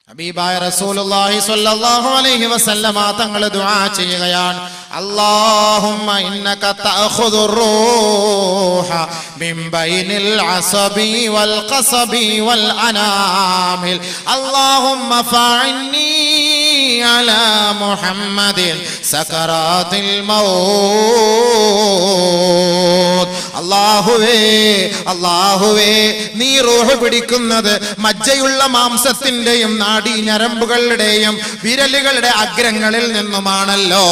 ഹബീബായ റസൂലുള്ളാഹി സ്വല്ലല്ലാഹു അലൈഹി വസല്ലമ തങ്ങൾ ദുആ ചെയ്യുകയാണ്, അല്ലാഹുമ്മ ഇന്നക തഅഖുദുർ റൂഹ മിൻ ബൈനിൽ അസബി വൽ ഖസബി വൽ അനാമിൽ അല്ലാഹുമ്മ ഫഅന്നി അലാ മുഹമ്മദിൻ സകറാത്തിൽ മൗത്ത്. അല്ലാഹുവേ നീ റൂഹ് പിടിക്കുന്നത് മജ്ജയുള്ള മാംസത്തിന്റെയും നാഡീ ഞരമ്പുകളുടെയും വിരലുകളുടെ അഗ്രങ്ങളിൽ നിന്നുമാണല്ലോ.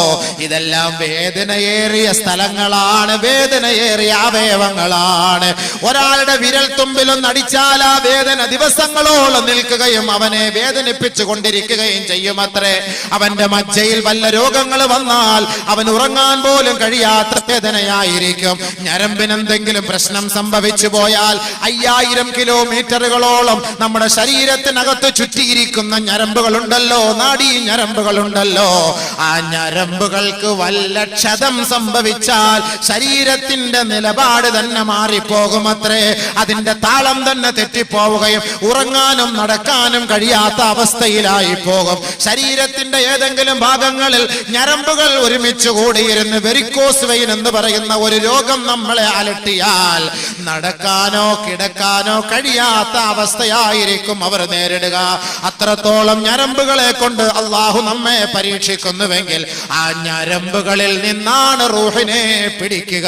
ഇതെല്ലാം വേദനയേറിയ സ്ഥലങ്ങളാണ്, വേദനയേറിയ അവയവങ്ങളാണ്. ഒരാളുടെ വിരൽ തുമ്പിലൊന്ന് അടിച്ചാൽ ആ വേദന ദിവസങ്ങളോളം നിൽക്കുകയും അവനെ വേദനിപ്പിച്ചു കൊണ്ടിരിക്കുകയും ചെയ്യുമത്രേ. അവന്റെ മജ്ജയിൽ വല്ല രോഗങ്ങൾ വന്നാൽ അവൻ ഉറങ്ങാൻ പോലും കഴിയാത്ത വേദനയായിരിക്കും. ഞരമ്പിനെന്തെങ്കിലും പ്രശ്നം സംഭവിച്ചു പോയാൽ 5000 കിലോമീറ്ററുകളോളം നമ്മുടെ ശരീരത്തിനകത്ത് ചുറ്റിയിരിക്കുന്ന ഞരമ്പുകളുണ്ടല്ലോ, നാഡീ ഞരമ്പുകളുണ്ടല്ലോ. ആ ഞരമ്പുകൾക്ക് വല്ല ക്ഷതം സംഭവിച്ചാൽ ശരീരത്തിന്റെ നിലപാട് തന്നെ മാറിപ്പോകുമത്രേ. അതിന്റെ താളം തന്നെ തെറ്റിപ്പോവുകയും ഉറങ്ങാനും നടക്കാനും കഴിയാത്ത അവസ്ഥയിലായി പോകും. ശരീരത്തിന്റെ ഏതെങ്കിലും ഭാഗങ്ങളിൽ ഞരമ്പുകൾ ഒരുമിച്ച് കൂടിയിരുന്ന് വെരിക്കോസ് വെയിൻ എന്ന് പറയുന്ന ഒരു രോഗം നമ്മളെ അലട്ടിയാൽ നടക്കാനോ കിടക്കാനോ കഴിയാത്ത അവസ്ഥയായിരിക്കും അവർ നേരിടുക. അത്രത്തോളം ഞരമ്പുകളെ കൊണ്ട് അള്ളാഹു നമ്മെ പരീക്ഷിക്കുന്നുവെങ്കിൽ ആ ഞരമ്പുകളിൽ നിന്നാണ് റൂഹിനെ പിടിക്കുക.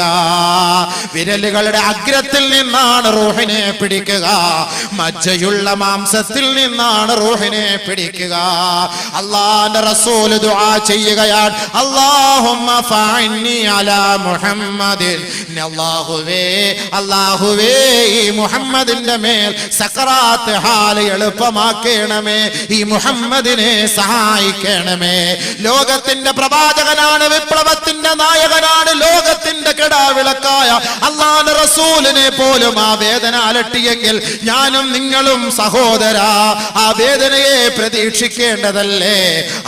വിരലുകളുടെ അഗ്രത്തിൽ നിന്നാണ് റൂഹിനെ പിടിക്കുക. മജ്ജയുള്ള മാംസത്തിൽ നിന്നാണ് റൂഹിനെ പിടിക്കുക. അല്ലാഹുവിന്റെ റസൂൽ ദുആ ചെയ്യുകയാണ്, അല്ലാഹുമ്മ ഫഅന്നി അലാ മുഹമ്മദിൻ. അല്ലാഹുവേ ഈ മുഹമ്മദിന്റെ മേൽ സക്കറാത്ത് ഹാല് എളുപ്പമാക്കണമേ, ഈ മുഹമ്മദിനെ സഹായിക്കണമേ. ലോകത്തിന്റെ പ്രവാചകനാണ്, വിപ്ലവത്തിന്റെ നായകനാണ്, ലോകത്തിന്റെ കെടാവിളക്കായ അല്ലാഹുവിന്റെ റസൂലിനെ പോലും ആ വേദന അലട്ടിയെങ്കിൽ ഞാനും നിങ്ങളും സഹോദരാ ആ വേദനയെ പ്രതീക്ഷിക്കേണ്ടതല്ലേ?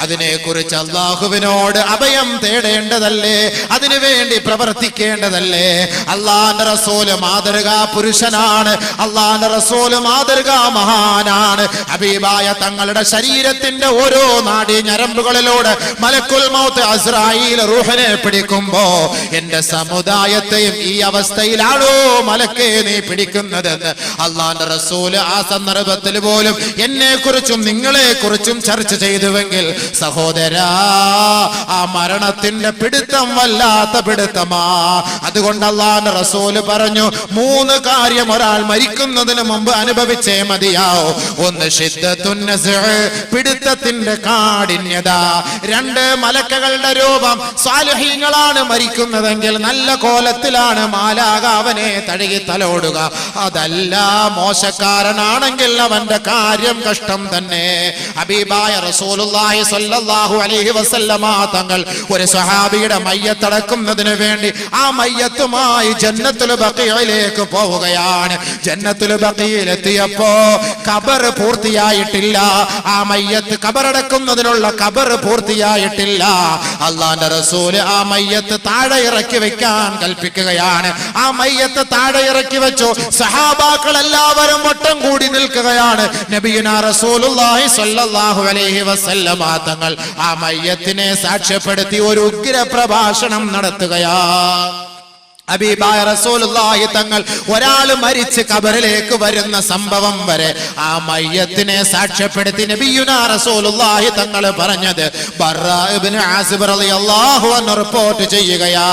അതിനെക്കുറിച്ച് അല്ലാഹുവിനോട് അഭയം തേടേണ്ടതല്ലേ? അതിനുവേണ്ടി പ്രവർത്തിക്കേണ്ടതല്ലേ? അല്ലാഹുവിന്റെ റസൂല് മാതൃകാ പുരുഷനാണ്, അല്ലാഹുവിന്റെ റസൂല് മാതൃകാ മഹാനാണ്. ഹബീബായ തങ്ങളുടെ ശരീരത്തിന്റെ ഓരോ നാഡീ ഞരമ്പുകളിലൂടെ മലക്കുൽ മൗത്ത് അസ്രായീൽ റൂഹിനെ പിടിക്കുമ്പോ എന്റെ സമുദായത്തെയും ഈ അവസ്ഥയിലാണോ മലക്കേ നീ പിടിക്കുന്നതെന്ന് അല്ലാഹുവിന്റെ റസൂല് ആ സന്ദർഭത്തിൽ പോലും എന്നെ കുറിച്ചും നിങ്ങളെ കുറിച്ചും ചർച്ച ചെയ്തുവെങ്കിൽ സഹോദരാ ആ മരണത്തിന്റെ പിടുത്തം വല്ലാത്ത പിടുത്തമാ. അതുകൊണ്ട് അല്ലാഹുവിന്റെ റസൂല് പറഞ്ഞു, 3 കാര്യം ഒരാൾ മരിക്കുന്നതിന് മുമ്പ് അനുഭവിച്ചേ മതിയാവൂ. 1 ശിദ്ദത്തുൻ നസ്അ്, പിടുത്തത്തിന്റെ കാഠിന്യത. 2 മലക്കുകളുടെ രൂപം. സാലിഹീങ്ങളാണ് മരിക്കുന്നതെങ്കിൽ നല്ല കോലത്തിലാണ് മാലാഖ അവനെ തഴുകി തലോടുക. അതല്ല മോശക്കാരനാണെങ്കിൽ അവന്റെ കാര്യം കഷ്ടം തന്നെ. ഹബീബായ റസൂലുള്ളാഹി സ്വല്ലല്ലാഹു അലൈഹി വസല്ലമ തങ്ങൾ ഒരു സ്വഹാബിയുടെ മയ്യത്തടക്കുന്നതിന് വേണ്ടി ആ മയ്യത്തുമായി ജന്നത്തുൽ ബഖീയിലേക്ക് പോവുകയാണ്. ജന്നത്തുൽ ബഖീയിലെത്തിയപ്പോ ഖബർ പൂർത്തിയായിട്ടില്ല. ആ മയ്യത്ത് ഖബറടക്കുന്നതിനുള്ള ഖബർ പൂർത്തിയായിട്ടില്ല. അല്ലാഹുവിന്റെ റസൂൽ ആ മയ്യത്ത് താഴെ ഇറക്കി വെക്കാൻ കൽപ്പിക്കുകയാണ്. ആ മയ്യത്ത് താഴെ ഇറക്കി വെച്ചു. സഹാബാക്കൾ എല്ലാവരും വട്ടം കൂടി നിൽക്കുകയാണ്. നബിയുനാ റസൂലുള്ളാഹി സ്വല്ലല്ലാഹു അലൈഹി വസല്ലമ തങ്ങൾ ആ മയ്യത്തിനെ സാക്ഷ്യപ്പെടുത്തി ഒരു ഉഗ്ര പ്രഭാഷണം നടത്തുകയാണ്. ഹബീബായ റസൂലുള്ളാഹി തങ്ങൾ ഒരാൾ മരിച്ച് ഖബറിലേക്ക് വരുന്ന സംഭവം വരെ ആ മയ്യത്തിനെ സാക്ഷ്യപ്പെടുത്തി നബിയുനാ റസൂലുള്ളാഹി തങ്ങൾ പറഞ്ഞത് ബർറാ ഇബ്നു ആസിബ് റളിയല്ലാഹു അൻഹു റിപ്പോർട്ട് ചെയ്യുകയാ,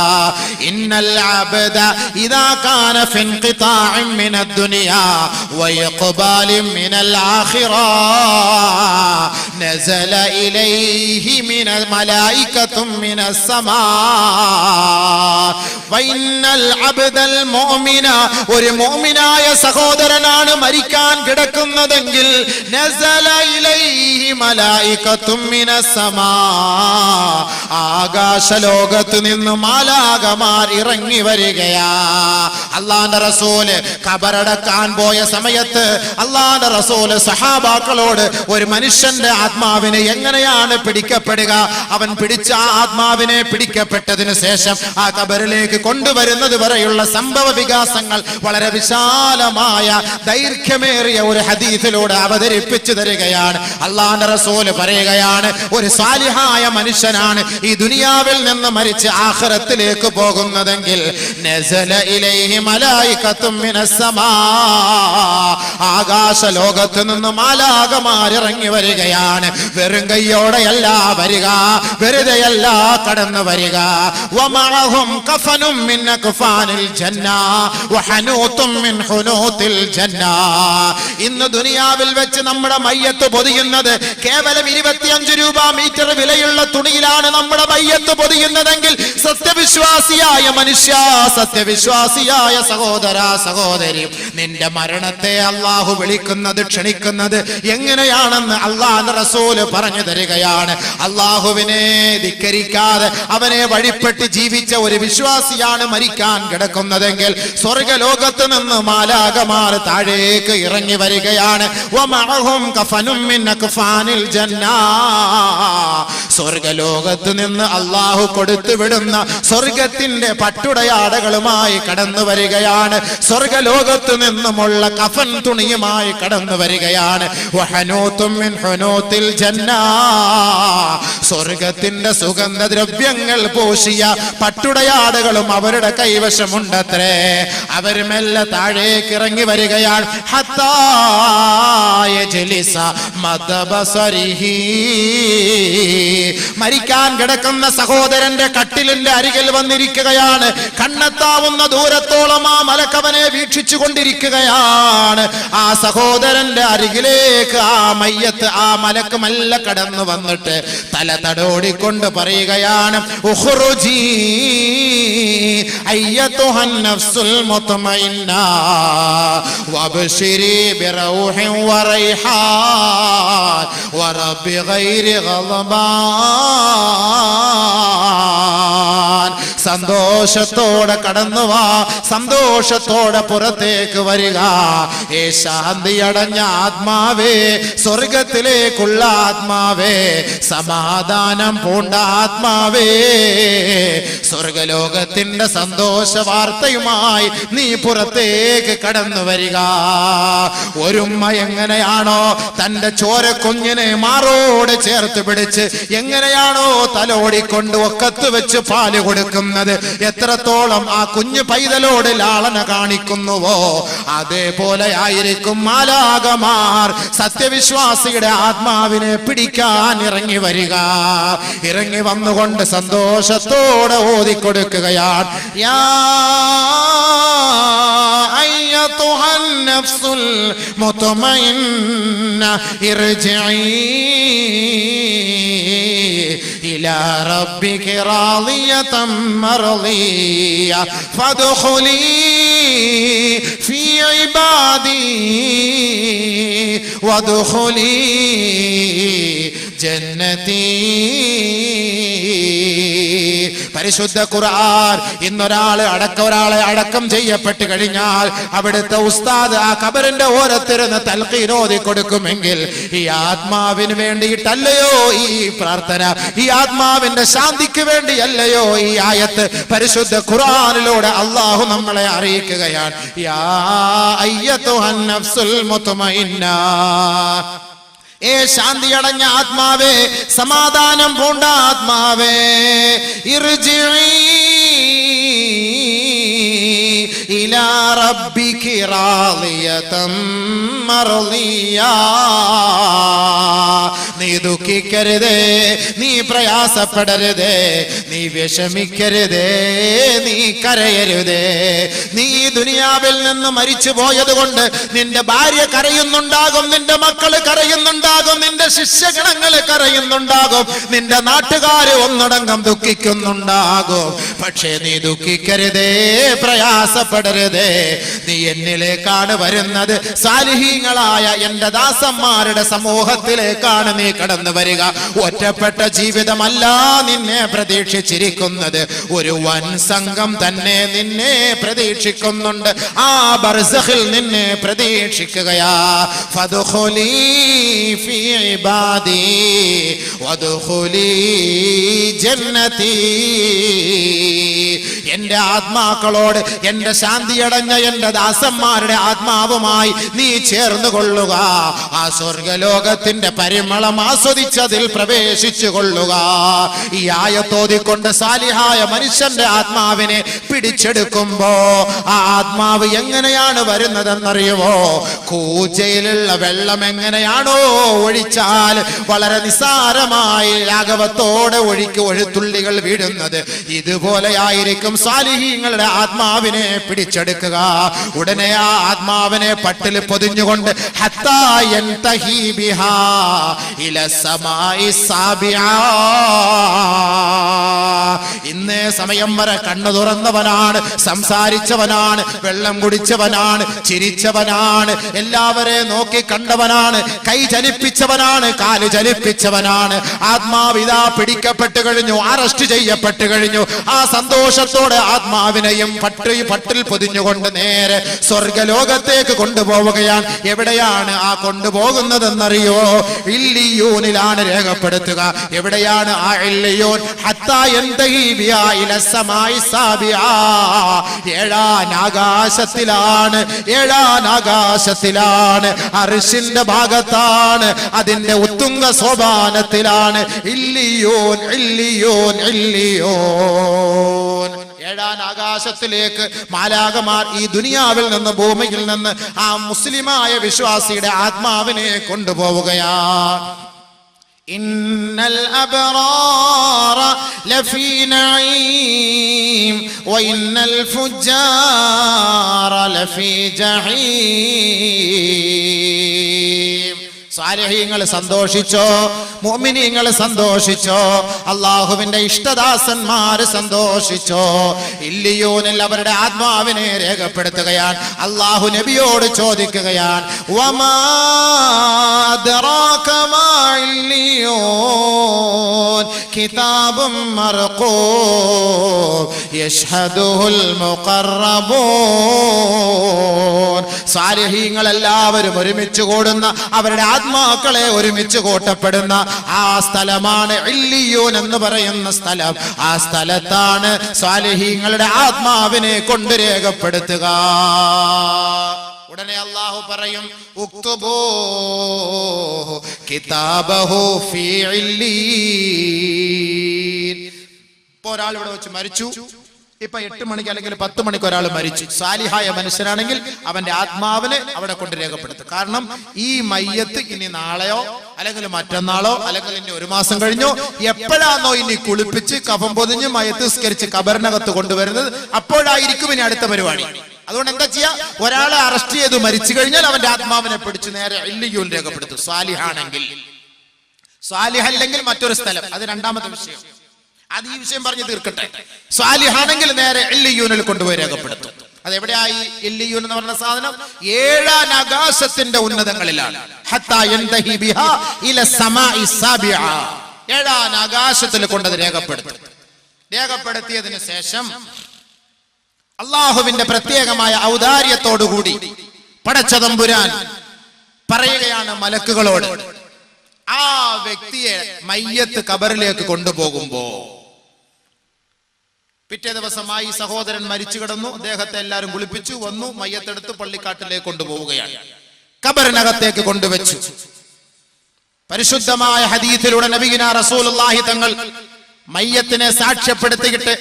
ഇന്നൽ അബ്ദ ഇദാ കാന ഫി ഇൻഖിതാഇൻ മിനദ് ദുനിയാ വഇഖ്ബാലിൻ മിനൽ ആഖിറ നസല ഇലൈഹി മിനൽ മലായികത്തും മിനസ് സമാ വഇന്ന ഒരു മുഅ്മിനായ സഹോദരനാണ് മരിക്കാൻ കിടക്കുന്നതെങ്കിൽ നസല ഇലൈഹി മലായികത്തും മിനസ് സമാ, ആകാശലോകത്ത് നിന്ന് മാലാഖമാർ ഇറങ്ങി വരികയാ. അല്ലാഹുവിന്റെ റസൂല് ഖബറടക്കാൻ പോയ സമയത്ത് അല്ലാഹുവിന്റെ റസൂല് സഹാബാക്കളോട് ഒരു മനുഷ്യന്റെ ആത്മാവിനെ എങ്ങനെയാണ് പിടിക്കപ്പെടുക? അവൻ പിടിച്ച ആത്മാവിനെ പിടിക്കപ്പെട്ടതിന് ശേഷം ആ ഖബറിലേക്ക് കൊണ്ടുവരുന്നത് വരെയുള്ള സംഭവ വികാസങ്ങൾ വളരെ വിശാലമായ ദൈർഘ്യമേറിയ ഒരു ഹദീസിലൂടെ അവതരിപ്പിച്ചു തരികയാണ്. അല്ലാഹുവിന്റെ റസൂൽ പറയുകയാണ്, ഒരു സാലിഹായ മനുഷ്യനാണ് ഈ ദുനിയാവിൽ നിന്ന് മരിച്ച് ആഖിറത്തിലേക്ക് പോകുന്നതെങ്കിൽ നസല ഇലൈഹി മലായികത്തും മിനസ് സമാ, ആകാശ ലോകത്ത് നിന്ന് മാലാഖമാർ ഇറങ്ങി വരികയാണ്. വെറും കൈയോടെയല്ല വരിക, വെറുതെയല്ല കടന്നു വരിക. വമഅഹും കഫനും മിൻ അക്ഫാനിൽ ജന്ന വഹനൂതും മിൻ ഹുനൂതിൽ ജന്ന. ഇന്ന് ദുനിയാവിൽ വെച്ച് നമ്മുടെ മയ്യത്ത് പൊതിയുന്നത് കേവലം 25 രൂപ മീറ്റർ വിലയുള്ള തുണിയിലാണ് നമ്മുടെ മയ്യത്ത് പൊതിയുന്നതെങ്കിൽ സത്യവിശ്വാസിയായ മനുഷ്യ, സത്യവിശ്വാസിയായ സഹോദര സഹോദരി, നിന്റെ മരണത്തെ അല്ലാഹു വിളിക്കുന്നത് ക്ഷണിക്കുന്നത് എങ്ങനെയാണെന്ന് അല്ലാഹുവിന്റെ റസൂൽ പറഞ്ഞു തരികയാണ്. അല്ലാഹുവിനെ ധിക്കരിക്കാതെ അവനെ വഴിപ്പെട്ട് ജീവിച്ച ഒരു വിശ്വാസിയാണ് മരിക്കാൻ കിടക്കുന്നതെങ്കിൽ സ്വർഗ്ഗലോകത്ത് നിന്ന് മാലാഖമാർ താഴേക്ക് ഇറങ്ങി വരികയാണ്. വമഅഹും കഫനും മിൻ അക്ഫാനിൽ ജന്ന, സ്വർഗ്ഗലോകത്ത് നിന്ന് അല്ലാഹു കൊടുത്തു വിടുന്ന സ്വർഗത്തിന്റെ പട്ടുടയാടകളുമായി കടന്നു വരികയാണ്. സ്വർഗ്ഗലോകത്ത് നിന്നുമുള്ള കഫൻ തുണിയുമായി കടന്നു വരികയാണ്. വഹനൂതും മിൻ ഹുനൂതിൽ ജന്ന, സ്വർഗത്തിന്റെ സുഗന്ധദ്രവ്യങ്ങൾ പൂശിയ പട്ടുടയാടകളും അവരുടെ കൈവശമുണ്ടത്രേ. അവർ മെല്ലെ താഴേക്ക് ഇറങ്ങി വരികയാണ്. ഹത്താ യജ്ലിസ മദബസരിഹി, മരിക്കാൻ കിടക്കുന്ന സഹോദരന്റെ കട്ടിലിന്റെ അരികിൽ വന്നിരിക്കുകയാണ്. കണ്ണെത്താവുന്ന ദൂരത്തോളം ആ മലക്കവനെ വീക്ഷിച്ചു കൊണ്ടിരിക്കുകയാണ്. ആ സഹോദരന്റെ അരികിലേക്ക് ആ മയ്യത്ത്, ആ മലക്ക് മെല്ലെ കടന്നു വന്നിട്ട് തല തടോടിക്കൊണ്ട് പറയുകയാണ്, ഉഖ്റുജി അയ്യതുഹൻ നഫ്സുൽ മുത്മഇന്ന വബ്ശിരി ബിറൗഹിൻ വറൈഹാൻ വറബ്ബി ഗൈരി ഗളബാൻ. സന്തോഷത്തോടെ കടന്നു വാ, സന്തോഷത്തോടെ പുറത്തേക്ക് വരിക. ഏ ശാന്തി അടഞ്ഞ ആത്മാവേ, സ്വർഗത്തിലേക്കുള്ള ആത്മാവേ, സമാധാനം പൂണ്ട ആത്മാവേ, സ്വർഗലോകത്തിന്റെ സന്തോഷ വാർത്തയുമായി നീ പുറത്തേക്ക് കടന്നു വരിക. ഒരുമ്മ എങ്ങനെയാണോ തന്റെ ചോരക്കുഞ്ഞിനെ മാറോട് ചേർത്ത് പിടിച്ച് എങ്ങനെയാണോ തലോടിക്കൊണ്ട് ഒക്കത്ത് വെച്ച് പാല് കൊടുക്കുന്നത്, എത്രത്തോളം ആ കുഞ്ഞു പൈതലോട് ലാളന കാണിക്കുന്നുവോ അതേപോലെ ആയിരിക്കും മാലാഖമാർ സത്യവിശ്വാസിയുടെ ആത്മാവിനെ പിടിക്കാൻ ഇറങ്ങി വരിക. ഇറങ്ങി വന്നുകൊണ്ട് സന്തോഷത്തോടെ ഓതിക്കൊടുക്കുകയാണ്, യാ അയ്യതുഹൻ നഫ്സുൽ മുത്മഇന്ന ഇർജിഇ ഇലാ റബ്ബിക റാളിയതൻ മർളിയ ഫദ്ഖുലി ഫീ ഇബാദി വദ്ഖുലി ജന്നതി. പരിശുദ്ധ ഖുർആൻ ഇന്നൊരാളെ അടക്കം ചെയ്യപ്പെട്ട് കഴിഞ്ഞാൽ അവിടുത്തെ ഉസ്താദ് ആ ഖബറിന്റെ ഓരത്തിരുന്ന് തൽഖീൻ ഓതി കൊടുക്കുമെങ്കിൽ ഈ ആത്മാവിന് വേണ്ടിയിട്ടല്ലയോ ഈ പ്രാർത്ഥന, ഈ ആത്മാവിന്റെ ശാന്തിക്ക് വേണ്ടിയല്ലയോ ഈ ആയത്ത് പരിശുദ്ധ ഖുർആനിലൂടെ അല്ലാഹു നമ്മളെ അറിയിക്കുകയാണ്. യാ അയ്യതുഹൻ നഫ്സുൽ മുത്മഇന്ന, ഏ ശാന്തി അടഞ്ഞ ആത്മാവേ, സമാധാനം പൂണ്ട ആത്മാവേ, ഇർജിഇ ഇലാ റബ്ബിക റാളിയതൻ മർളിയ. നീ ദുഃഖിക്കരുതേ, നീ പ്രയാസപ്പെടരുതേ, നീ വിഷമിക്കരുതേ, നീ കരയരുതേ. നീ ദുനിയാവിൽ നിന്ന് മരിച്ചു പോയത് കൊണ്ട് നിന്റെ ഭാര്യ കരയുന്നുണ്ടാകും, നിന്റെ മക്കള് കരയുന്നുണ്ടാകും, നിന്റെ ശിഷ്യഗണങ്ങള് കരയുന്നുണ്ടാകും, നിന്റെ നാട്ടുകാര് ഒന്നടങ്കം ദുഃഖിക്കുന്നുണ്ടാകും. പക്ഷേ നീ ദുഃഖിക്കരുതേ, പ്രയാസപ്പെടരുതേ. നീ എന്നിലേക്കാണ് വരുന്നത്, സാലിഹീങ്ങളായ എന്റെ ദാസന്മാരുടെ സമൂഹത്തിലേക്കാണ് നീ കടന്നു വരിക. ഒറ്റപ്പെട്ട ജീവിതമല്ല നിന്നെ പ്രതീക്ഷിച്ചിരിക്കുന്നത്, ഒരു വൻ സംഘം തന്നെ നിന്നെ പ്രതീക്ഷിക്കുന്നുണ്ട്. ആ ബർസഖിൽ നിന്നെ പ്രതീക്ഷിക്കുകയാ. ഫദ്ഖുലീ ഫീ ഇബാദി വദ്ഖുലീ ജന്നതി. എന്റെ ആത്മാക്കളോട്, എന്റെ ശാന്തിയടഞ്ഞ എന്റെ ദാസന്മാരുടെ ആത്മാവുമായി നീ ചേർന്നു കൊള്ളുക. ആ സ്വർഗലോകത്തിന്റെ പരിമളം ആസ്വദിച്ചതിൽ പ്രവേശിച്ചു കൊള്ളുക. ഈ ആയത്തോതിക്കൊണ്ട് സാലിഹായ മനുഷ്യന്റെ ആത്മാവിനെ പിടിച്ചെടുക്കുമ്പോ ആ ആത്മാവ് എങ്ങനെയാണ് വരുന്നതെന്നറിയുമോ? കൂജയിലുള്ള വെള്ളം എങ്ങനെയാണോ ഒഴിച്ചാൽ വളരെ നിസ്സാരമായി ലാഘവത്തോടെ ഒഴുത്തുള്ളികൾ വീഴുന്നത്, ഇതുപോലെയായിരിക്കും സാലിഹീങ്ങളുടെ ആത്മാവിനെ പിടിച്ചെടുക്കുക. ഉടനെ ആ ആത്മാവിനെ പട്ടിൽ പൊതിഞ്ഞുകൊണ്ട് ഹത്താ യൻതഹി ബിഹാ ഇല സമായി സാബിആ. ഇന്നേ സമയം വരെ കണ്ണു തുറന്നവനാണ്, സംസാരിച്ചവനാണ്, വെള്ളം കുടിച്ചവനാണ്, ചിരിച്ചവനാണ്, എല്ലാവരെ നോക്കി കണ്ടവനാണ്, കൈ ചലിപ്പിച്ചവനാണ്, കാല് ചലിപ്പിച്ചവനാണ്. ആത്മാവിതാ പിടിക്കപ്പെട്ടു കഴിഞ്ഞു, അറസ്റ്റ് ചെയ്യപ്പെട്ടു കഴിഞ്ഞു. ആ സന്തോഷത്തോടെ ആത്മാവിനെയും പട്ടിൽ പൊതിഞ്ഞുകൊണ്ട് നേരെ സ്വർഗലോകത്തേക്ക് കൊണ്ടുപോവുകയാണ്. എവിടെയാണ് ആ കൊണ്ടുപോകുന്നതെന്നറിയോ? ഇല്ലിയൂനിലാണ് രേഖപ്പെടുത്തുക. എവിടെയാണ് ആ ഇല്ലിയൂൻ? ഹത്താ യൻതഹി ബിഹാ ഇല സമായി സാബിആ. ഏഴാനാകാശത്തിലാണ്, ഏഴാനാകാശത്തിലാണ്, അർശിന്റെ ഭാഗത്താണ്, അതിന്റെ ഉത്തുംഗ സോപാനത്തിലാണ്. ഇല്ലിയൂൻ, ഇല്ലിയൂൻ, ഇല്ലിയൂൻ. ഏഴാൻ ആകാശത്തിലേക്ക് മാലാകമാർ ഈ ദുനിയാവിൽ നിന്ന്, ഭൂമിയിൽ നിന്ന് ആ മുസ്ലിമായ വിശ്വാസിയുടെ ആത്മാവിനെ കൊണ്ടുപോവുകയാണ്. ഇന്നൽ അബ്റാറ ലഫീ നഈം വഇന്നൽ ഫുജ്ജാറ ലഫീ ജഹീം. സാലിഹീങ്ങൾ സന്തോഷിച്ചോ, മുഅ്മിനീങ്ങൾ സന്തോഷിച്ചോ, അള്ളാഹുവിന്റെ ഇഷ്ടദാസന്മാര് സന്തോഷിച്ചോ. ഇല്ലിയൂനിൽ അവരുടെ ആത്മാവിനെ രേഖപ്പെടുത്തുകയാണ്. അള്ളാഹു നബിയോട് ചോദിക്കുകയാണ്, വമാ അദ്റാക മാ ഇല്ലിയൂൻ കിതാബും മർഖൂം യശ്ഹദുഹുൽ മുഖറബൂൻ. സാലിഹീങ്ങൾ എല്ലാവരും ഒരുമിച്ച് കൂടുന്ന, അവരുടെ ആത്മാക്കളെ ഒരുമിച്ച് കൂട്ടപ്പെടുന്ന ആ സ്ഥലമാണ് ഇല്ലിയൂൻ എന്ന് പറയുന്ന സ്ഥലം. ആ സ്ഥലത്താണ് സാലിഹീങ്ങളുടെ ആത്മാവിനെ കൊണ്ട് രേഖപ്പെടുത്തുക. ഉടനെ അല്ലാഹു പറയും, ഉക്തുബൂ കിതാബഹു ഫീ ഇല്ലീൻ. ഇപ്പോൾ ഒരാൾ ഇവിടെ വെച്ച് മരിച്ചു, ഇപ്പൊ 8 മണിക്ക് അല്ലെങ്കിൽ 10 മണിക്ക് ഒരാൾ മരിച്ചു. സാലിഹായ മനുഷ്യനാണെങ്കിൽ അവന്റെ ആത്മാവിനെ അവിടെ കൊണ്ട് രേഖപ്പെടുത്തും. കാരണം ഈ മയ്യത്ത് ഇനി നാളെയോ അല്ലെങ്കിൽ മറ്റന്നാളോ അല്ലെങ്കിൽ ഇനി 1 മാസം കഴിഞ്ഞോ എപ്പോഴാണോ ഇനി കുളിപ്പിച്ച് കഫം പൊതിഞ്ഞ് മയ്യത്ത് സ്കരിച്ച് കബറിനകത്ത് കൊണ്ടുവരുന്നത്, അപ്പോഴായിരിക്കും ഇനി അടുത്ത പരിപാടി. അതുകൊണ്ട് എന്താ ചെയ്യാ? ഒരാളെ അറസ്റ്റ് ചെയ്ത് മരിച്ചു കഴിഞ്ഞാൽ അവന്റെ ആത്മാവിനെ പിടിച്ച് നേരെ ഇല്ലിയൂൻ രേഖപ്പെടുത്തും. സാലിഹാണെങ്കിൽ. സാലിഹല്ലെങ്കിൽ മറ്റൊരു സ്ഥലം, അത് രണ്ടാമത്തെ വിഷയം. അത് ഈ വിഷയം പറഞ്ഞ് തീർക്കട്ടെ. സ്വാലിഹാണെങ്കിൽ നേരെ ഇല്ലിയൂനിൽ കൊണ്ടുപോയി രേഖപ്പെടുത്തും. അതെവിടെയായി? ഇല്ലിയൂൻ എന്ന് പറഞ്ഞ സാധനം 7 ആകാശത്തിന്റെ ഉന്നതങ്ങളിലാണ്. ഹത്താ യൻതഹി ബിഹാ ഇല സമായി സാബിആ. 7 ആകാശത്തിൽ കൊണ്ടത് രേഖപ്പെടുത്തും. രേഖപ്പെടുത്തിയതിനു ശേഷം അള്ളാഹുവിന്റെ പ്രത്യേകമായ ഔദാര്യത്തോടുകൂടി പടച്ചതമ്പുരാൻ പറയുകയാണ് മലക്കുകളോട്, ആ വ്യക്തിയെ മയ്യത്ത് ഖബറിലേക്ക് കൊണ്ടുപോകുമ്പോ, പിറ്റേ ദിവസമായി സഹോദരൻ മരിച്ചു കിടന്നു, അദ്ദേഹത്തെ എല്ലാവരും കുളിപ്പിച്ചു, വന്നു, മയ്യത്തെടുത്ത് പള്ളിക്കാട്ടിലേക്ക് കൊണ്ടുപോവുകയാണ്. ഖബറിനകത്തേക്ക് കൊണ്ടുവച്ചു. പരിശുദ്ധമായ ഹദീസിലൂടെ നബിയുനാ റസൂലുള്ളാഹി തങ്ങൾ മയ്യത്തിനെ സാക്ഷ്യപ്പെടുത്തിയിട്ട്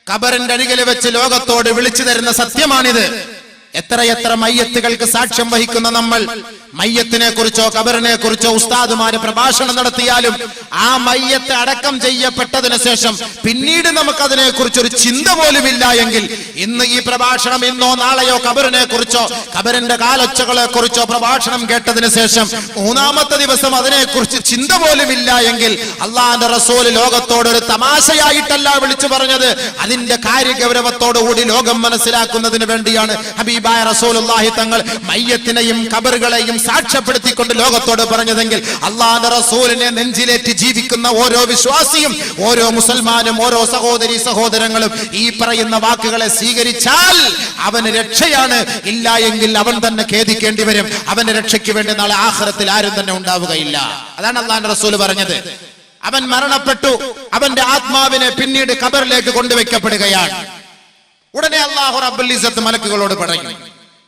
ഖബറിന്റെ അരികിൽ വെച്ച് ലോകത്തോട് വിളിച്ചു തരുന്ന സത്യമാണിത്. എത്രയെത്ര മയ്യത്തുകൾക്ക് സാക്ഷ്യം വഹിക്കുന്ന നമ്മൾ മയ്യത്തിനെ കുറിച്ചോ ഖബറിനെ കുറിച്ചോ ഉസ്താദുമാര് പ്രഭാഷണം നടത്തിയാലും ആ മയ്യത്ത് അടക്കം ചെയ്യപ്പെട്ടതിന് ശേഷം പിന്നീട് നമുക്കതിനെ കുറിച്ചൊരു ചിന്ത പോലും ഇല്ല എങ്കിൽ, ഇന്ന് ഈ പ്രഭാഷണം ഇന്നോ നാളെയോ ഖബറിനെ കുറിച്ചോ ഖബറിന്റെ കാലൊച്ചകളെ കുറിച്ചോ പ്രഭാഷണം കേട്ടതിന് ശേഷം മൂന്നാമത്തെ ദിവസം അതിനെക്കുറിച്ച് ചിന്ത പോലും ഇല്ല എങ്കിൽ, അള്ളാഹുവിന്റെ റസൂൽ ലോകത്തോട് ഒരു തമാശയായിട്ടല്ല വിളിച്ചു പറഞ്ഞത്, അതിന്റെ കാര്യഗൗരവത്തോടുകൂടി ലോകം മനസ്സിലാക്കുന്നതിന് വേണ്ടിയാണ് ഹബീബായ റസൂലുള്ളാഹി തങ്ങൾ മയ്യത്തിനെയും ഖബറുകളെയും സാക്ഷ്യപ്പെടുത്തിക്കൊണ്ട് ലോകത്തോട് പറഞ്ഞതെങ്കിൽ, അള്ളാഹുവിന്റെ റസൂലിനെ നെഞ്ചിലേറ്റി ജീവിക്കുന്ന ഓരോ വിശ്വാസിയും, ഓരോ മുസൽമാനും, ഓരോ സഹോദരി സഹോദരങ്ങളും ഈ പറയുന്ന വാക്കുകളെ സ്വീകരിച്ചാൽ അവന് രക്ഷയാണ്. ഇല്ല എങ്കിൽ അവൻ തന്നെ ഖേദിക്കേണ്ടി വരും. അവന്റെ രക്ഷയ്ക്ക് വേണ്ടി നാളെ ആഖിറത്തിൽ ആരും തന്നെ ഉണ്ടാവുകയില്ല. അതാണ് അള്ളാഹുവിന്റെ റസൂൽ പറഞ്ഞത്. അവൻ മരണപ്പെട്ടു, അവന്റെ ആത്മാവിനെ പിന്നീട് ഖബറിലേക്ക് കൊണ്ടുവയ്ക്കപ്പെടുകയാണ്. ഉടനെ അല്ലാഹു റബ്ബുൽ ഇസ്സത്ത് മലക്കുകളോട് പറയും,